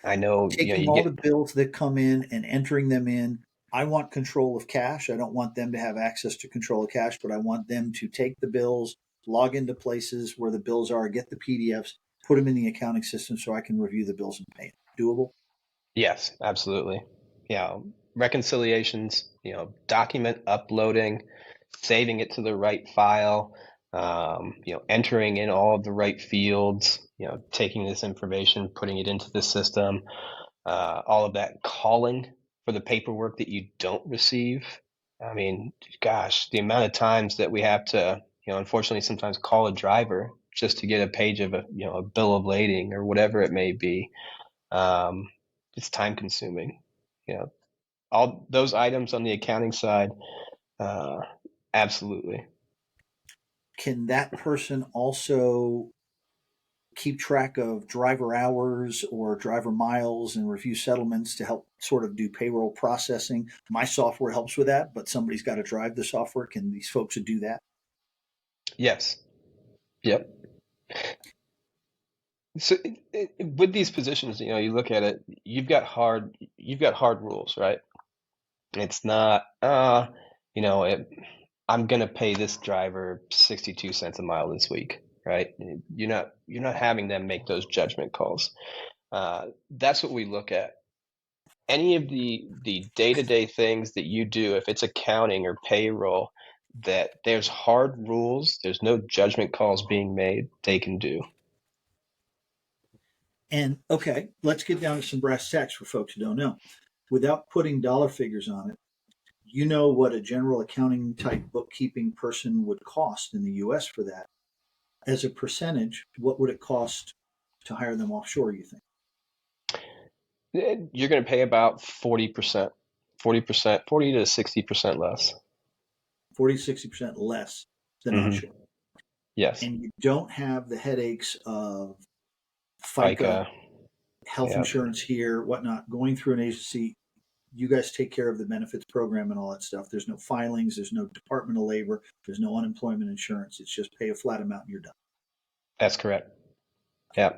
Speaker 2: I know,
Speaker 1: Taking
Speaker 2: you
Speaker 1: all
Speaker 2: get.
Speaker 1: the bills that come in and entering them in. I want control of cash. I don't want them to have access to control of cash, but I want them to take the bills, log into places where the bills are, get the PDFs, put them in the accounting system so I can review the bills and pay it. Doable?
Speaker 2: Yes, absolutely. Reconciliations, document uploading, saving it to the right file, entering in all of the right fields, taking this information, putting it into the system, all of that calling for the paperwork that you don't receive. I mean, gosh, the amount of times that we have to, unfortunately, sometimes call a driver just to get a page of a bill of lading or whatever it may be. Um, it's time consuming. All those items on the accounting side, uh, absolutely.
Speaker 1: Can that person also keep track of driver hours or driver miles and review settlements to help sort of do payroll processing? My software helps with that, but somebody's got to drive the software. Can these folks do that?
Speaker 2: Yes. Yep. So with these positions, you look at it, you've got hard rules, right? It's not, you know, it, I'm gonna pay this driver 62 cents a mile this week. right? You're not having them make those judgment calls. That's what we look at. Any of the day-to-day things that you do, if it's accounting or payroll, that there's hard rules, there's no judgment calls being made, they can do.
Speaker 1: And okay, let's get down to some brass tacks for folks who don't know. Without putting dollar figures on it, you know what a general accounting type bookkeeping person would cost in the US for that. As a percentage, what would it cost to hire them offshore, you think?
Speaker 2: You're going to pay about 40%, 40%, 40 to 60% less.
Speaker 1: 40 to 60% less than
Speaker 2: Hmm.
Speaker 1: onshore.
Speaker 2: Yes.
Speaker 1: And you don't have the headaches of FICA,
Speaker 2: FICA.
Speaker 1: health
Speaker 2: Yeah,
Speaker 1: insurance here, whatnot, going through an agency. You guys take care of the benefits program and all that stuff. There's no filings, there's no Department of Labor, there's no unemployment insurance. It's just pay a flat amount and you're done.
Speaker 2: that's correct.
Speaker 1: Okay.
Speaker 2: Yeah.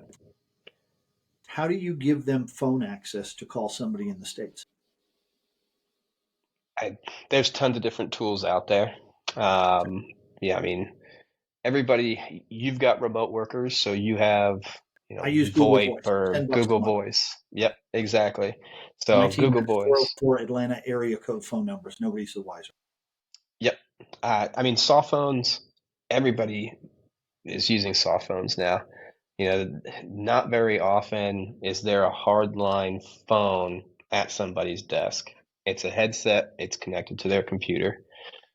Speaker 1: How do you give them phone access to call somebody in the States?
Speaker 2: I, there's tons of different tools out there. Um, yeah, I mean, everybody, you've got remote workers, so you have,
Speaker 1: I use Google
Speaker 2: VoIP
Speaker 1: Voice,
Speaker 2: or
Speaker 1: 10 bucks a
Speaker 2: Google
Speaker 1: month.
Speaker 2: Voice. Yep, exactly.
Speaker 1: My
Speaker 2: So
Speaker 1: team
Speaker 2: Google
Speaker 1: has
Speaker 2: Voice.
Speaker 1: 404 Atlanta area code phone numbers. Nobody's the wiser.
Speaker 2: Yep. I mean, soft phones, everybody is using soft phones now. Not very often is there a hardline phone at somebody's desk. It's a headset, it's connected to their computer.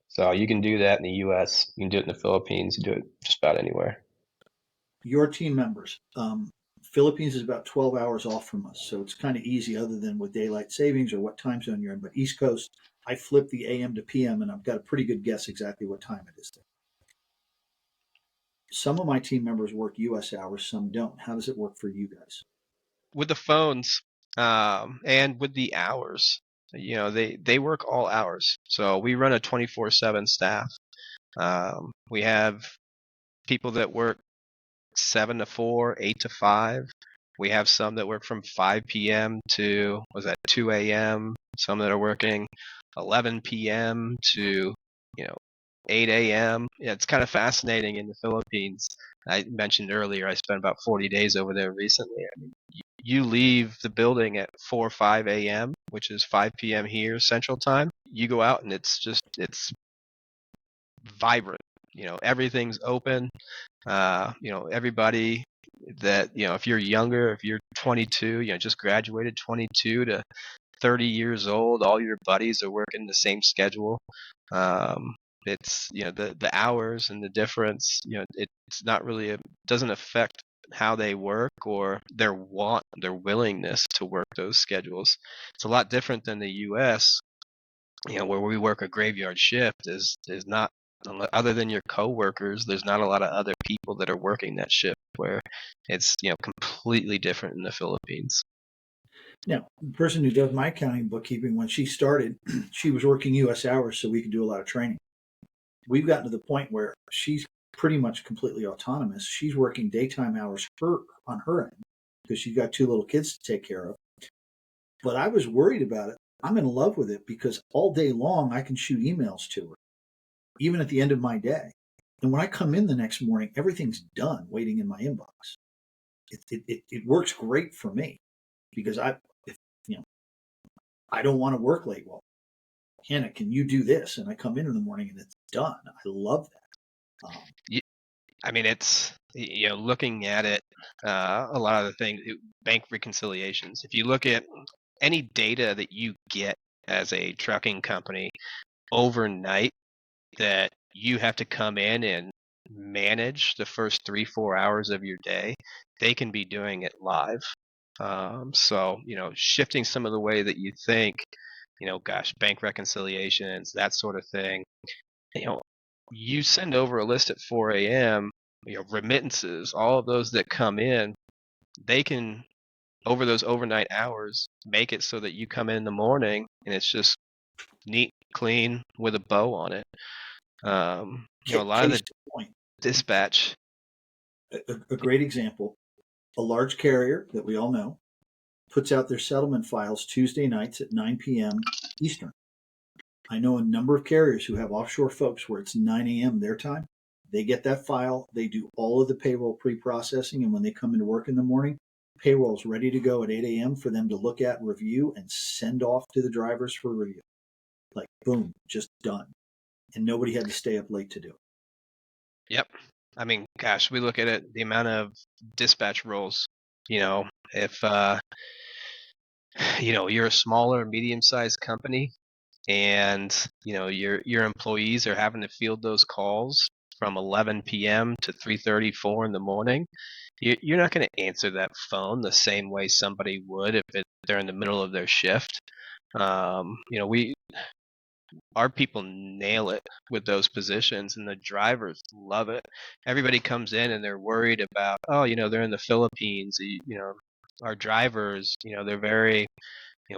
Speaker 2: So you can do that in the US, you can do it in the Philippines, you do it just about anywhere.
Speaker 1: Your team members, Philippines is about 12 hours off from us, so it's kind of easy other than with daylight savings or what time zone you're in. But East Coast, I flip the AM to PM and I've got a pretty good guess exactly what time it is there. Some of my team members work US hours, some don't. How does it work for you guys?
Speaker 2: With the phones, and with the hours, they work all hours. So we run a 24/7 staff. We have people that work 7 to 4, 8 to 5. We have some that work from 5 p.m. to, was that 2 a.m. Some that are working 11 p.m. to, you know, 8 a.m. Yeah, it's kind of fascinating in the Philippines. I mentioned earlier I spent about 40 days over there recently. I mean, you leave the building at 4 or 5 a.m., which is 5 p.m. here Central Time. You go out and it's vibrant. Everything's open. Everybody that, if you're younger, if you're 22, just graduated, 22 to 30 years old, all your buddies are working the same schedule. It's, the hours and the difference, it's not really, doesn't affect how they work or their willingness to work those schedules. It's a lot different than the US, where we work a graveyard shift is not, other than your coworkers, there's not a lot of other people that are working that shift where it's, completely different in the Philippines.
Speaker 1: Now, the person who does my accounting bookkeeping, when she started, she was working US hours so we could do a lot of training. We've gotten to the point where she's pretty much completely autonomous. She's working daytime hours on her end because she's got two little kids to take care of. But I was worried about it. I'm in love with it because all day long I can shoot emails to her, even at the end of my day. And when I come in the next morning, everything's done waiting in my inbox. It works great for me because if, you know, I don't want to work late. Well, Hannah, can you do this? And I come in the morning and it's done. I love that.
Speaker 2: I mean, it's, looking at it, a lot of the things, bank reconciliations. If you look at any data that you get as a trucking company overnight that you have to come in and manage the first 3-4 hours of your day, they can be doing it live. So, shifting some of the way that you think, gosh, bank reconciliations, that sort of thing, you know, you send over a list at 4 a.m., remittances, all of those that come in, they can, over those overnight hours, make it so that you come in the morning and it's just neat, clean with a bow on it. A lot of
Speaker 1: Case
Speaker 2: the
Speaker 1: in point,
Speaker 2: dispatch.
Speaker 1: a great example, a large carrier that we all know puts out their settlement files Tuesday nights at 9 p.m. Eastern. I know a number of carriers who have offshore folks where it's 9 a.m. their time. They get that file, they do all of the payroll pre-processing, and when they come into work in the morning, payroll's ready to go at 8 a.m. for them to look at, review, and send off to the drivers for review. Like, boom, just done. And nobody had to stay up late to do it.
Speaker 2: Yep. I mean, gosh, we look at it, the amount of dispatch roles, if you're a smaller, medium-sized company, and your employees are having to field those calls from 11 p.m. to 3:30, 4 in the morning, you're not going to answer that phone the same way somebody would if they're in the middle of their shift. We our people nail it with those positions, and the drivers love it. Everybody comes in and they're worried about, they're in the Philippines. Our drivers, they're very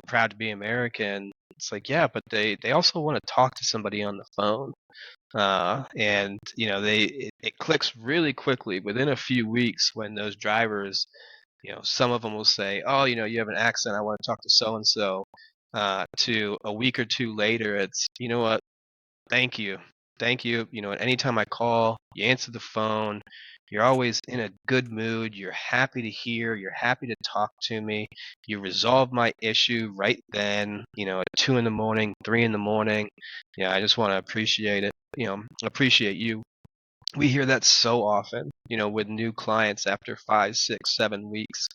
Speaker 2: proud to be American. It's like, yeah, but they also want to talk to somebody on the phone. And it clicks really quickly within a few weeks when those drivers, some of them will say, oh, you have an accent, I want to talk to so and so. To a week or two later, it's, you know what, thank you. Thank you. Anytime I call, you answer the phone. You're always in a good mood. You're happy to hear. You're happy to talk to me. You resolve my issue right then, at 2 in the morning, 3 in the morning. Yeah, I just want to appreciate it, appreciate you. We hear that so often, with new clients after 5, 6, 7 weeks,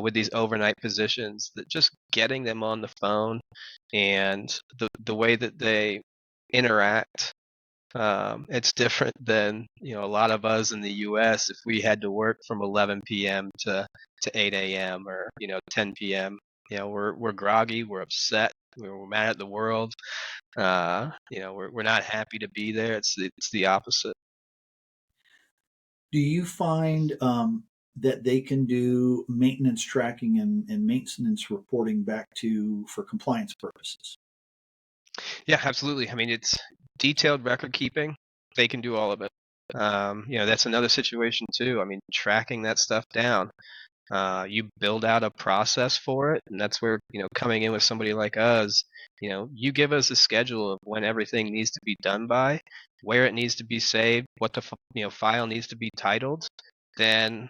Speaker 2: with these overnight positions, that just getting them on the phone and the way that they interact, it's different than a lot of us in the U.S. If we had to work from 11 p.m. to 8 a.m. or 10 p.m. We're groggy, we're upset, we're mad at the world. We're not happy to be there. It's the opposite.
Speaker 1: Do you find that they can do maintenance tracking and maintenance reporting back to for compliance purposes?
Speaker 2: Yeah, absolutely. I mean, it's detailed record keeping. They can do all of it. That's another situation too. I mean, tracking that stuff down. You build out a process for it, and that's where, coming in with somebody like us, you give us a schedule of when everything needs to be done by, where it needs to be saved, what the file needs to be titled, then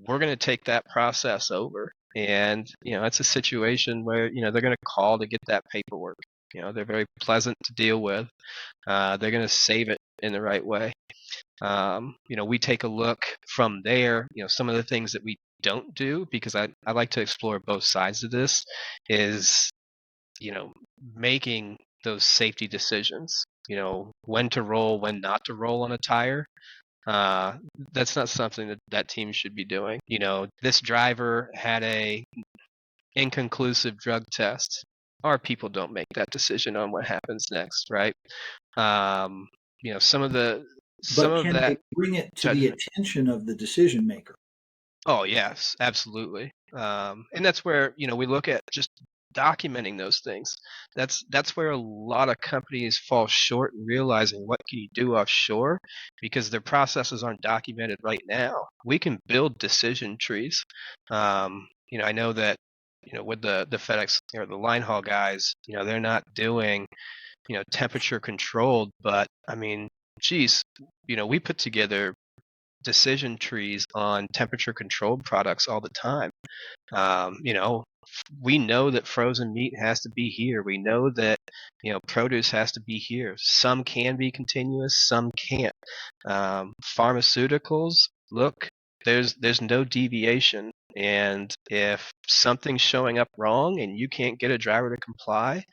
Speaker 2: we're going to take that process over. And, it's a situation where, they're going to call to get that paperwork. They're very pleasant to deal with. They're going to save it in the right way. We take a look from there. Some of the things that we don't do, because I like to explore both sides of this, is, making those safety decisions, when to roll, when not to roll on a tire. That's not something that team should be doing. This driver had a inconclusive drug test. Our people don't make that decision on what happens next, right? Some of
Speaker 1: But can they
Speaker 2: that
Speaker 1: bring it to the
Speaker 2: judgment.
Speaker 1: attention of the decision maker?
Speaker 2: Oh, yes, absolutely. And that's where, we look at just documenting those things. That's where a lot of companies fall short in realizing what can you do offshore, because their processes aren't documented right now. We can build decision trees. I know that, with the FedEx or the line haul guys, they're not doing, temperature controlled, but I mean, geez, we put together decision trees on temperature controlled products all the time. We know that frozen meat has to be here. We know that, produce has to be here. Some can be continuous, some can't. Pharmaceuticals, look, there's no deviation. And if something's showing up wrong and you can't get a driver to comply,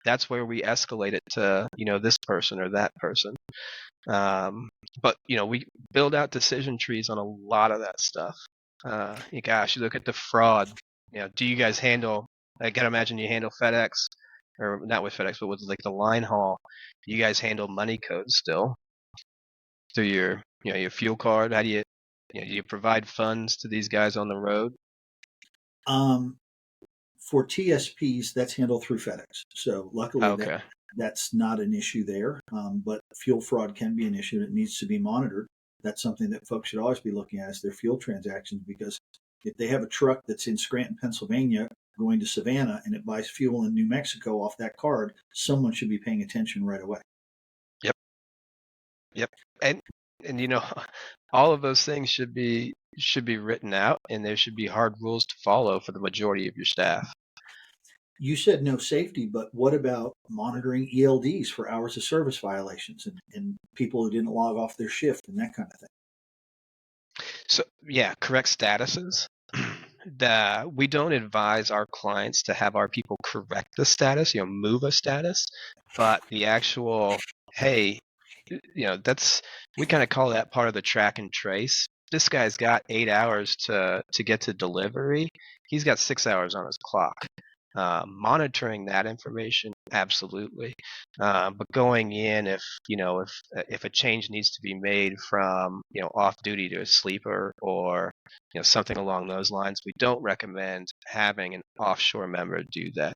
Speaker 2: that's where we escalate it to, this person or that person. But we build out decision trees on a lot of that stuff. Gosh, you look at the fraud. Do you guys handle? I gotta imagine you handle FedEx, or not with FedEx, but with like the line haul. Do you guys handle money codes still through your fuel card? How do you provide funds to these guys on the road?
Speaker 1: Um, for TSPs, that's handled through FedEx. So luckily
Speaker 2: Okay.
Speaker 1: that's not an issue there. But fuel fraud can be an issue that needs to be monitored. That's something that folks should always be looking at, is their fuel transactions, because if they have a truck that's in Scranton, Pennsylvania, going to Savannah, and it buys fuel in New Mexico off that card, someone should be paying attention right away.
Speaker 2: Yep. Yep. And And all of those things should be written out, and there should be hard rules to follow for the majority of your staff.
Speaker 1: You said no safety, but what about monitoring ELDs for hours of service violations and people who didn't log off their shift and that kind of thing?
Speaker 2: So yeah, correct statuses. We don't advise our clients to have our people correct the status, move a status, but the actual, hey, that's, we kind of call that part of the track and trace. This guy's got 8 hours to get to delivery. He's got 6 hours on his clock. Monitoring that information, absolutely. But going in, if a change needs to be made from off duty to a sleeper, or something along those lines, we don't recommend having an offshore member do that.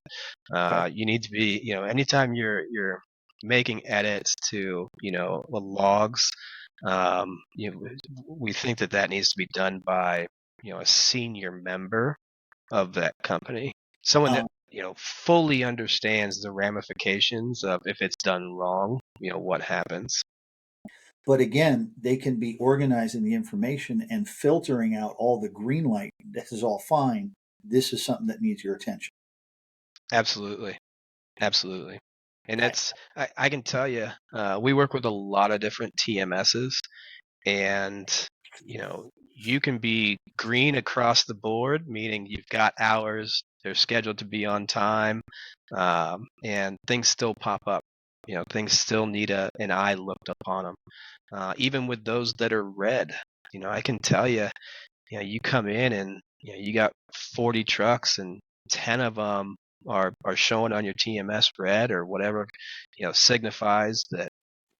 Speaker 1: Okay.
Speaker 2: You need to be, anytime you're making edits to the logs, we think that needs to be done by a senior member of that company, someone that
Speaker 1: Um,
Speaker 2: fully understands the ramifications of if it's done wrong, what happens.
Speaker 1: but again, they can be organizing the information and filtering out all the green light. This is all fine. This is something that needs your attention.
Speaker 2: Absolutely, absolutely. And
Speaker 1: I,
Speaker 2: I can tell you, we work with a lot of different TMSs, and you can be green across the board, meaning you've got hours, they're scheduled to be on time, and things still pop up. Things still need an eye looked upon them. Even with those that are red, I can tell you, you come in and you got 40 trucks, and 10 of them are showing on your TMS red, or whatever signifies that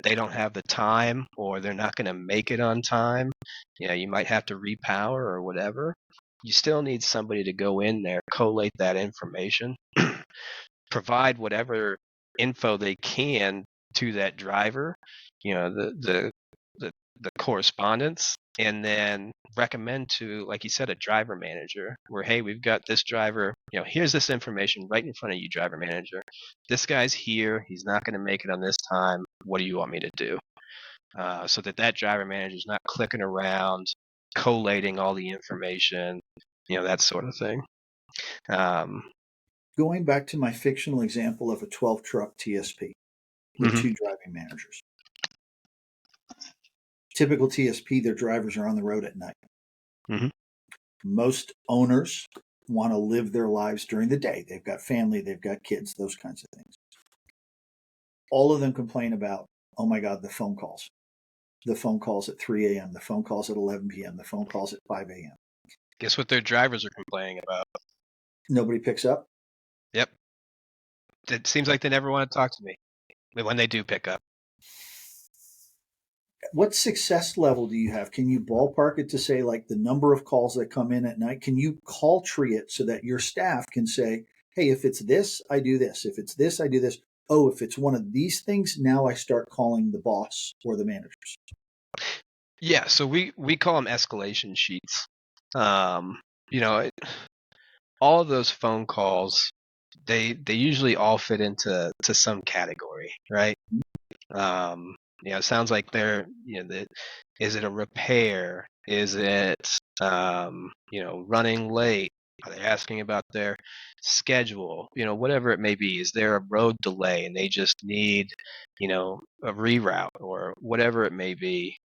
Speaker 2: they don't have the time, or they're not going to make it on time. You might have to repower or whatever. You still need somebody to go in there, collate that information, provide whatever info they can to that driver, the the correspondence, and then recommend to, like you said, a driver manager, where, hey, we've got this driver, here's this information right in front of you, driver manager. This guy's here. He's not going to make it on this time. What do you want me to do? So that driver manager is not clicking around, collating all the information, that sort of thing. Um,
Speaker 1: Going back to my fictional example of a 12 truck TSP with
Speaker 2: mhm,
Speaker 1: two driving managers. Typical TSP, their drivers are on the road at night.
Speaker 2: mhm.
Speaker 1: Most owners want to live their lives during the day. They've got family, they've got kids, those kinds of things. All of them complain about, oh my God, the phone calls. The phone calls at 3 a.m., the phone calls at 11 p.m., the phone calls at 5 a.m.
Speaker 2: Guess what their drivers are complaining about?
Speaker 1: Nobody picks up.
Speaker 2: Yep. It seems like they never want to talk to me when they do pick up.
Speaker 1: What success level do you have? Can you ballpark it to say, like, the number of calls that come in at night? Can you call tree it so that your staff can say, hey, if it's this, I do this. If it's this, I do this. Oh, if it's one of these things, now I start calling the boss or the managers.
Speaker 2: Yeah, so we call them escalation sheets. Um, you know, it, all of those phone calls, they usually all fit into some category, right? It sounds like they're, is it a repair? Is it, running late? Are they asking about their schedule? Whatever it may be. Is there a road delay and they just need, a reroute, or whatever it may be?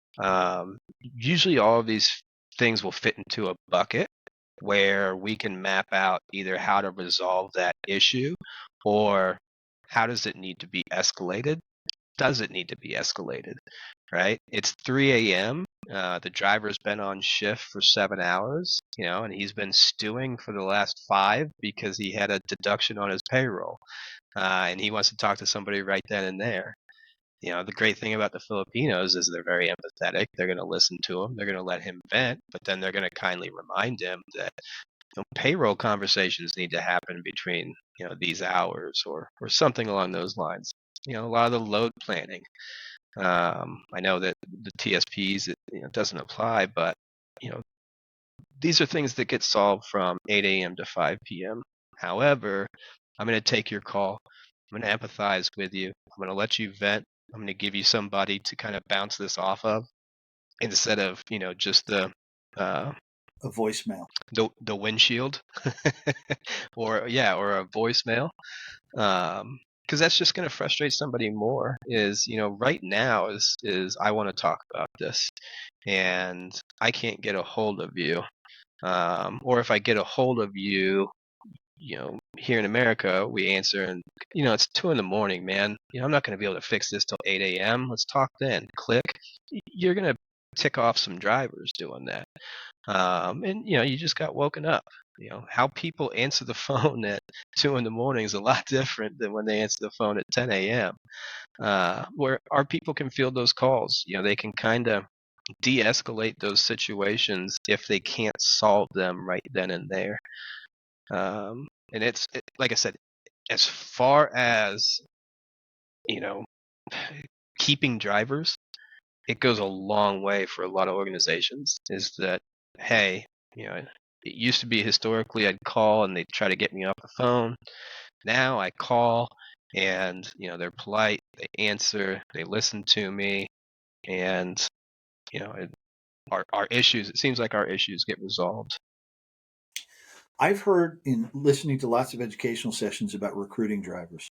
Speaker 2: Usually all of these things will fit into a bucket where we can map out either how to resolve that issue, or how does it need to be escalated. Does it need to be escalated, right? It's 3 a.m. The driver's been on shift for 7 hours, and he's been stewing for the last 5 because he had a deduction on his payroll, and he wants to talk to somebody right then and there. The great thing about the Filipinos is they're very empathetic. They're going to listen to him. They're going to let him vent, but then they're going to kindly remind him that payroll conversations need to happen between these hours, or something along those lines. A lot of the load planning. I know that the TSPs, it doesn't apply, but you know these are things that get solved from 8 a.m. to 5 p.m. However, I'm going to take your call. I'm going to empathize with you. I'm going to let you vent. I'm going to give you somebody to kind of bounce this off of. instead of, just uh,
Speaker 1: A voicemail.
Speaker 2: the windshield, or yeah, or a voicemail. Because that's just going to frustrate somebody more. Is, right now is I want to talk about this, and I can't get a hold of you. Or if I get a hold of you, here in America, we answer, and it's 2 in the morning, man. I'm not going to be able to fix this till 8 a.m. Let's talk then. Click. You're going to tick off some drivers doing that. And you just got woken up. How people answer the phone at 2 in the morning is a lot different than when they answer the phone at 10 a.m. Where our people can field those calls. They can kind of de-escalate those situations if they can't solve them right then and there. And like I said, as far as you know, keeping drivers, it goes a long way for a lot of organizations. Is that, hey, it used to be historically I'd call and they'd try to get me off the phone. Now I call and they're polite, they answer, they listen to me, and our issues. It seems like our issues get resolved.
Speaker 1: I've heard in listening to lots of educational sessions about recruiting drivers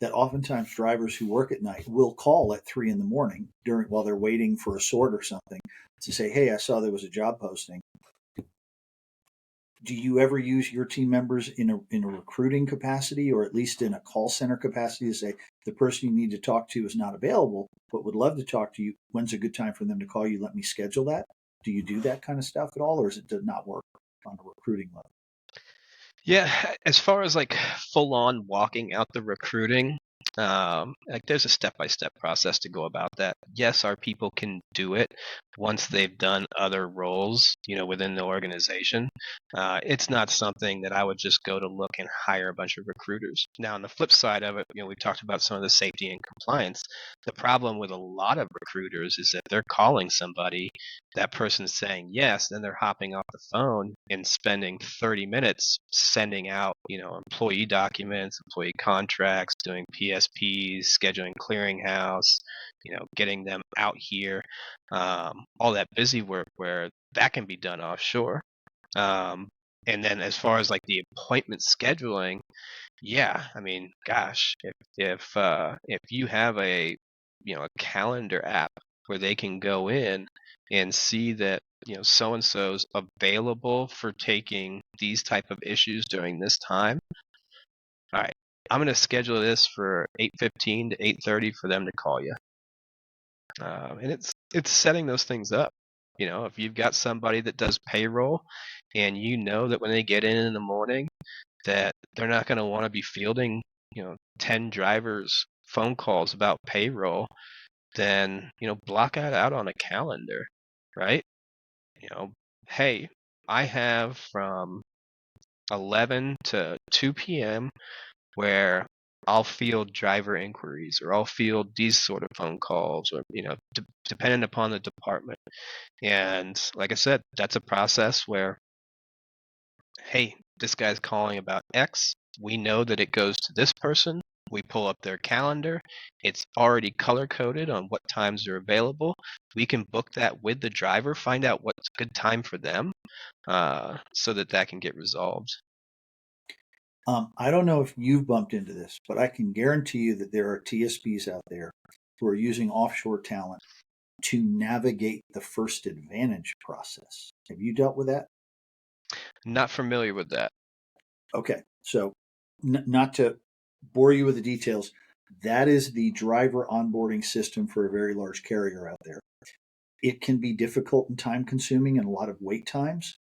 Speaker 1: that oftentimes drivers who work at night will call at 3 in the morning while they're waiting for a sort or something to say, "Hey, I saw there was a job posting." Do you ever use your team members in a recruiting capacity, or at least in a call center capacity, to say the person you need to talk to is not available, but would love to talk to you? When's a good time for them to call you? Let me schedule that. Do you do that kind of stuff at all, or does it not work on a recruiting level?
Speaker 2: Yeah, as far as like full on walking out the recruiting, like there's a step-by-step process to go about that. Yes, our people can do it once they've done other roles, within the organization. It's not something that I would just go to look and hire a bunch of recruiters. Now, on the flip side of it, we talked about some of the safety and compliance. The problem with a lot of recruiters is that they're calling somebody, that person's saying yes, then they're hopping off the phone and spending 30 minutes sending out, employee documents, employee contracts, doing PSPs, scheduling clearinghouse, getting them out here, all that busy work where that can be done offshore. Um, and then as far as like the appointment scheduling, yeah, I mean, gosh, if you have a calendar app where they can go in and see that so and so's available for taking these type of issues during this time. All right, I'm going to schedule this for 8:15 to 8:30 for them to call you. And it's setting those things up. If you've got somebody that does payroll, and that when they get in the morning, that they're not going to want to be fielding 10 drivers phone calls about payroll, then block that out on a calendar, right? you know hey, I have from 11 to 2 p.m. where I'll field driver inquiries, or I'll field these sort of phone calls, or depending upon the department. And like I said, that's a process where, hey, this guy's calling about X. We know that it goes to this person. We pull up their calendar. It's already color coded on what times are available. We can book that with the driver, find out what's a good time for them, so that can get resolved.
Speaker 1: I don't know if you've bumped into this, but I can guarantee you that there are TSPs out there who are using offshore talent to navigate the first advantage process. Have you dealt with that?
Speaker 2: Not familiar with that.
Speaker 1: Okay, so not to bore you with the details, that is the driver onboarding system for a very large carrier out there. It can be difficult and time consuming and a lot of wait times.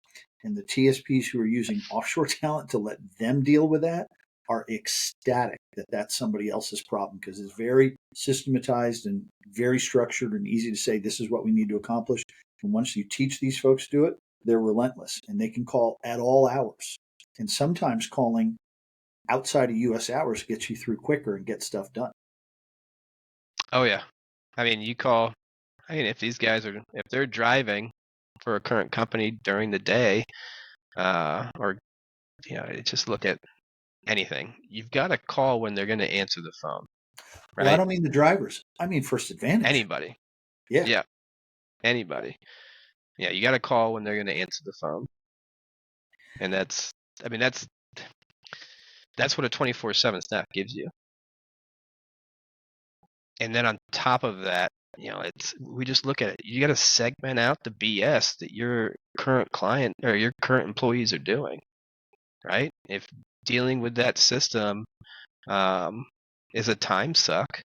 Speaker 1: And the TSPs who are using offshore talent to let them deal with that are ecstatic that that's somebody else's problem, because it's very systematized and very structured and easy to say, this is what we need to accomplish. And once you teach these folks to do it, they're relentless and they can call at all hours. And sometimes calling outside of US hours gets you through quicker and get stuff done.
Speaker 2: Oh yeah. I mean, if these guys if they're driving for a current company during the day, or just look at anything. You've got to call when they're going to answer the phone,
Speaker 1: Well, I
Speaker 2: right?
Speaker 1: don't mean the drivers. I mean First Advantage.
Speaker 2: Anybody.
Speaker 1: Yeah.
Speaker 2: Yeah. Anybody. Yeah, you got to call when they're going to answer the phone. And I mean, that's what a 24/7 staff gives you. And then on top of that, we just look at it. You got to segment out the BS that your current client or your current employees are doing, right? If dealing with that system is a time suck,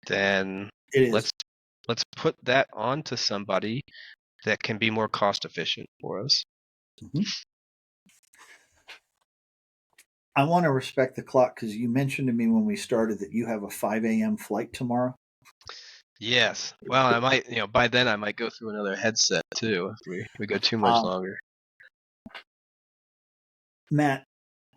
Speaker 2: then
Speaker 1: It is.
Speaker 2: let's put that onto somebody that can be more cost efficient for us.
Speaker 1: Mm-hmm. I want to respect the clock because you mentioned to me when we started that you have a 5 a.m. flight tomorrow.
Speaker 2: Yes. Well, I might, by then I might go through another headset too if we go too much
Speaker 1: Um,
Speaker 2: longer.
Speaker 1: Matt,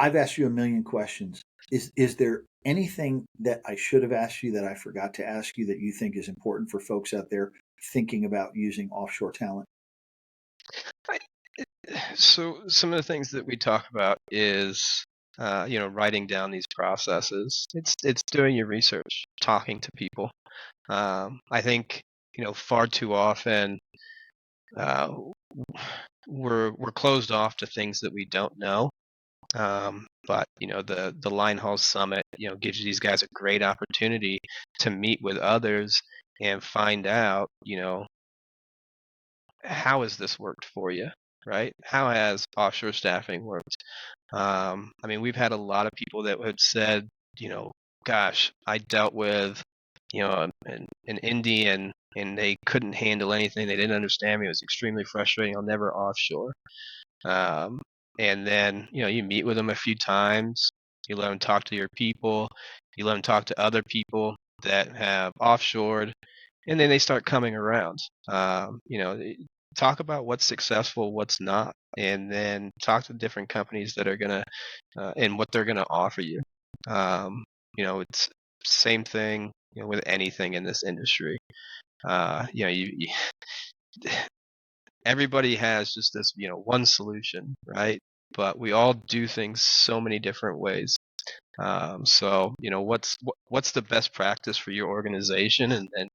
Speaker 1: I've asked you a million questions. Is there anything that I should have asked you that I forgot to ask you that you think is important for folks out there thinking about using offshore talent?
Speaker 2: So some of the things that we talk about is, writing down these processes. It's doing your research, talking to people. I think, far too often uh, we're closed off to things that we don't know. But the linehaul summit, gives these guys a great opportunity to meet with others and find out, how has this worked for you, right? How has offshore staffing worked? I mean, we've had a lot of people that have said, gosh, I dealt with, an Indian and they couldn't handle anything. They didn't understand me. It was extremely frustrating. I'll never offshore. Um, and then, you meet with them a few times. You let them talk to your people. You let them talk to other people that have offshored, and then they start coming around. Talk about what's successful, what's not, and then talk to different companies that are gonna and what they're gonna offer you. It's same thing, with anything in this industry. You everybody has just this, one solution, right? But we all do things so many different ways. So what's the best practice for your organization? And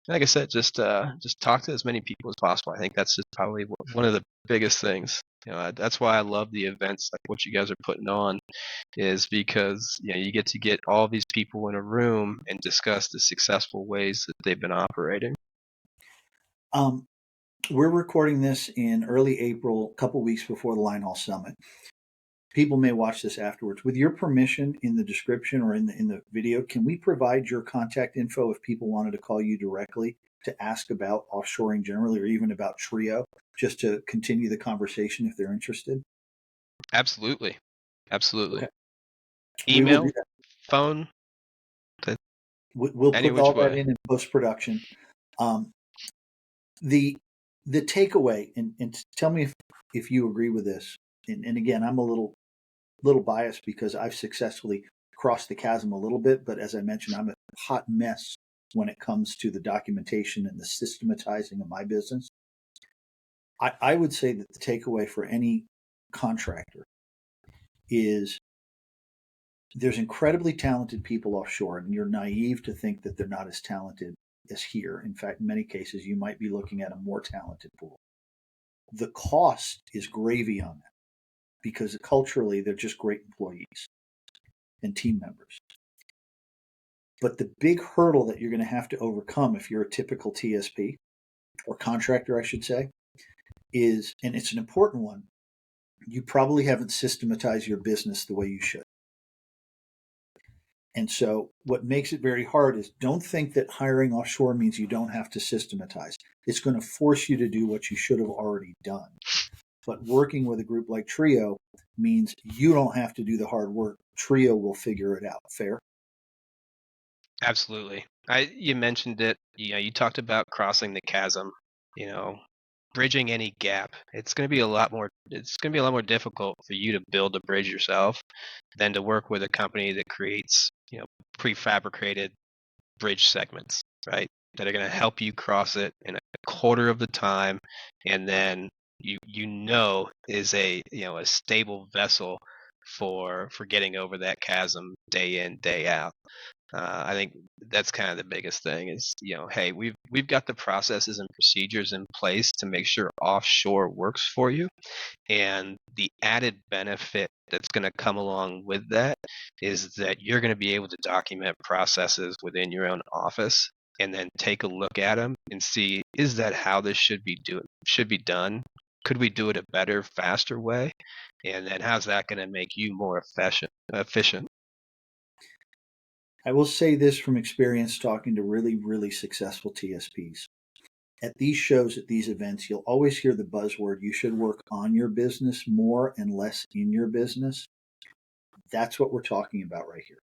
Speaker 2: like I said, just talk to as many people as possible. I think that's just probably one of the biggest things. That's why I love the events like what you guys are putting on, is because you get to get all these people in a room and discuss the successful ways that they've been operating.
Speaker 1: Um, we're recording this in early April, a couple weeks before the Line Hall Summit. People may watch this afterwards. With your permission, in the description or in the video, can we provide your contact info if people wanted to call you directly to ask about offshoring generally, or even about Trio, just to continue the conversation if they're interested?
Speaker 2: Absolutely, absolutely.
Speaker 1: Okay, we will do
Speaker 2: Email,
Speaker 1: that.
Speaker 2: phone,
Speaker 1: We'll
Speaker 2: any
Speaker 1: put
Speaker 2: which
Speaker 1: all that
Speaker 2: way.
Speaker 1: in post production. Um, the the takeaway, and tell me if you agree with this. And again, I'm a little biased because I've successfully crossed the chasm a little bit, but as I mentioned, I'm a hot mess when it comes to the documentation and the systematizing of my business. I would say that the takeaway for any contractor is there's incredibly talented people offshore, and you're naive to think that they're not as talented as here. In fact, in many cases, you might be looking at a more talented pool. The cost is gravy on that because culturally they're just great employees and team members. But the big hurdle that you're going to have to overcome if you're a typical TSP or contractor, I should say, is, and it's an important one, you probably haven't systematized your business the way you should. And so, what makes it very hard is don't think that hiring offshore means you don't have to systematize. It's going to force you to do what you should have already done. But working with a group like Trio means you don't have to do the hard work. Trio will figure it out. Fair?
Speaker 2: Absolutely. You mentioned it. You talked about crossing the chasm. You know, bridging any gap. It's going to be a lot more. It's going to be a lot more difficult for you to build a bridge yourself than to work with a company that creates, prefabricated bridge segments, right? That are going to help you cross it in a quarter of the time, and then is a stable vessel for getting over that chasm day in day out. I think that's kind of the biggest thing is, hey, we've got the processes and procedures in place to make sure offshore works for you. And the added benefit that's going to come along with that is that you're going to be able to document processes within your own office and then take a look at them and see, is that how this should be done? Could we do it a better, faster way? And then how's that going to make you more efficient?
Speaker 1: I will say this from experience talking to really, really successful TSPs. At these shows, at these events, you'll always hear the buzzword, you should work on your business more and less in your business. That's what we're talking about right here.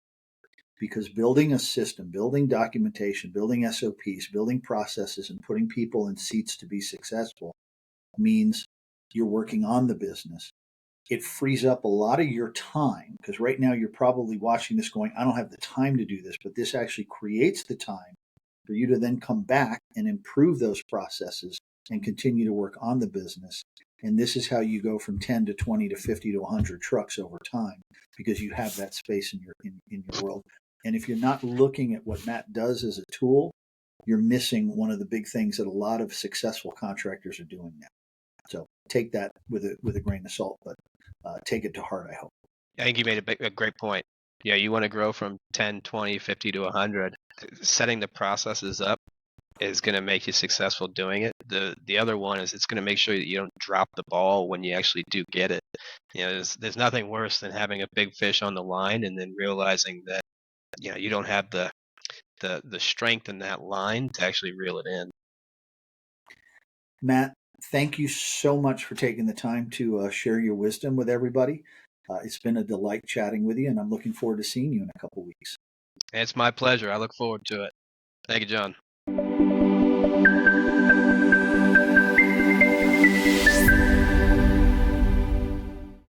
Speaker 1: Because building a system, building documentation, building SOPs, building processes, and putting people in seats to be successful means you're working on the business. It frees up a lot of your time because right now you're probably watching this going, I don't have the time to do this, but this actually creates the time for you to then come back and improve those processes and continue to work on the business. And this is how you go from 10 to 20 to 50 to 100 trucks over time because you have that space in your world. And if you're not looking at what Matt does as a tool, you're missing one of the big things that a lot of successful contractors are doing now. So take that with a grain of salt, but take it to heart, I hope.
Speaker 2: I think you made a great point. Yeah, you want to grow from 10, 20, 50 to 100. Setting the processes up is going to make you successful doing it. The other one is it's going to make sure that you don't drop the ball when you actually do get it. There's nothing worse than having a big fish on the line and then realizing that you don't have the strength in that line to actually reel it in.
Speaker 1: Matt, thank you so much for taking the time to share your wisdom with everybody. It's been a delight chatting with you, and I'm looking forward to seeing you in a couple weeks.
Speaker 2: And it's my pleasure. I look forward to it. Thank you, John.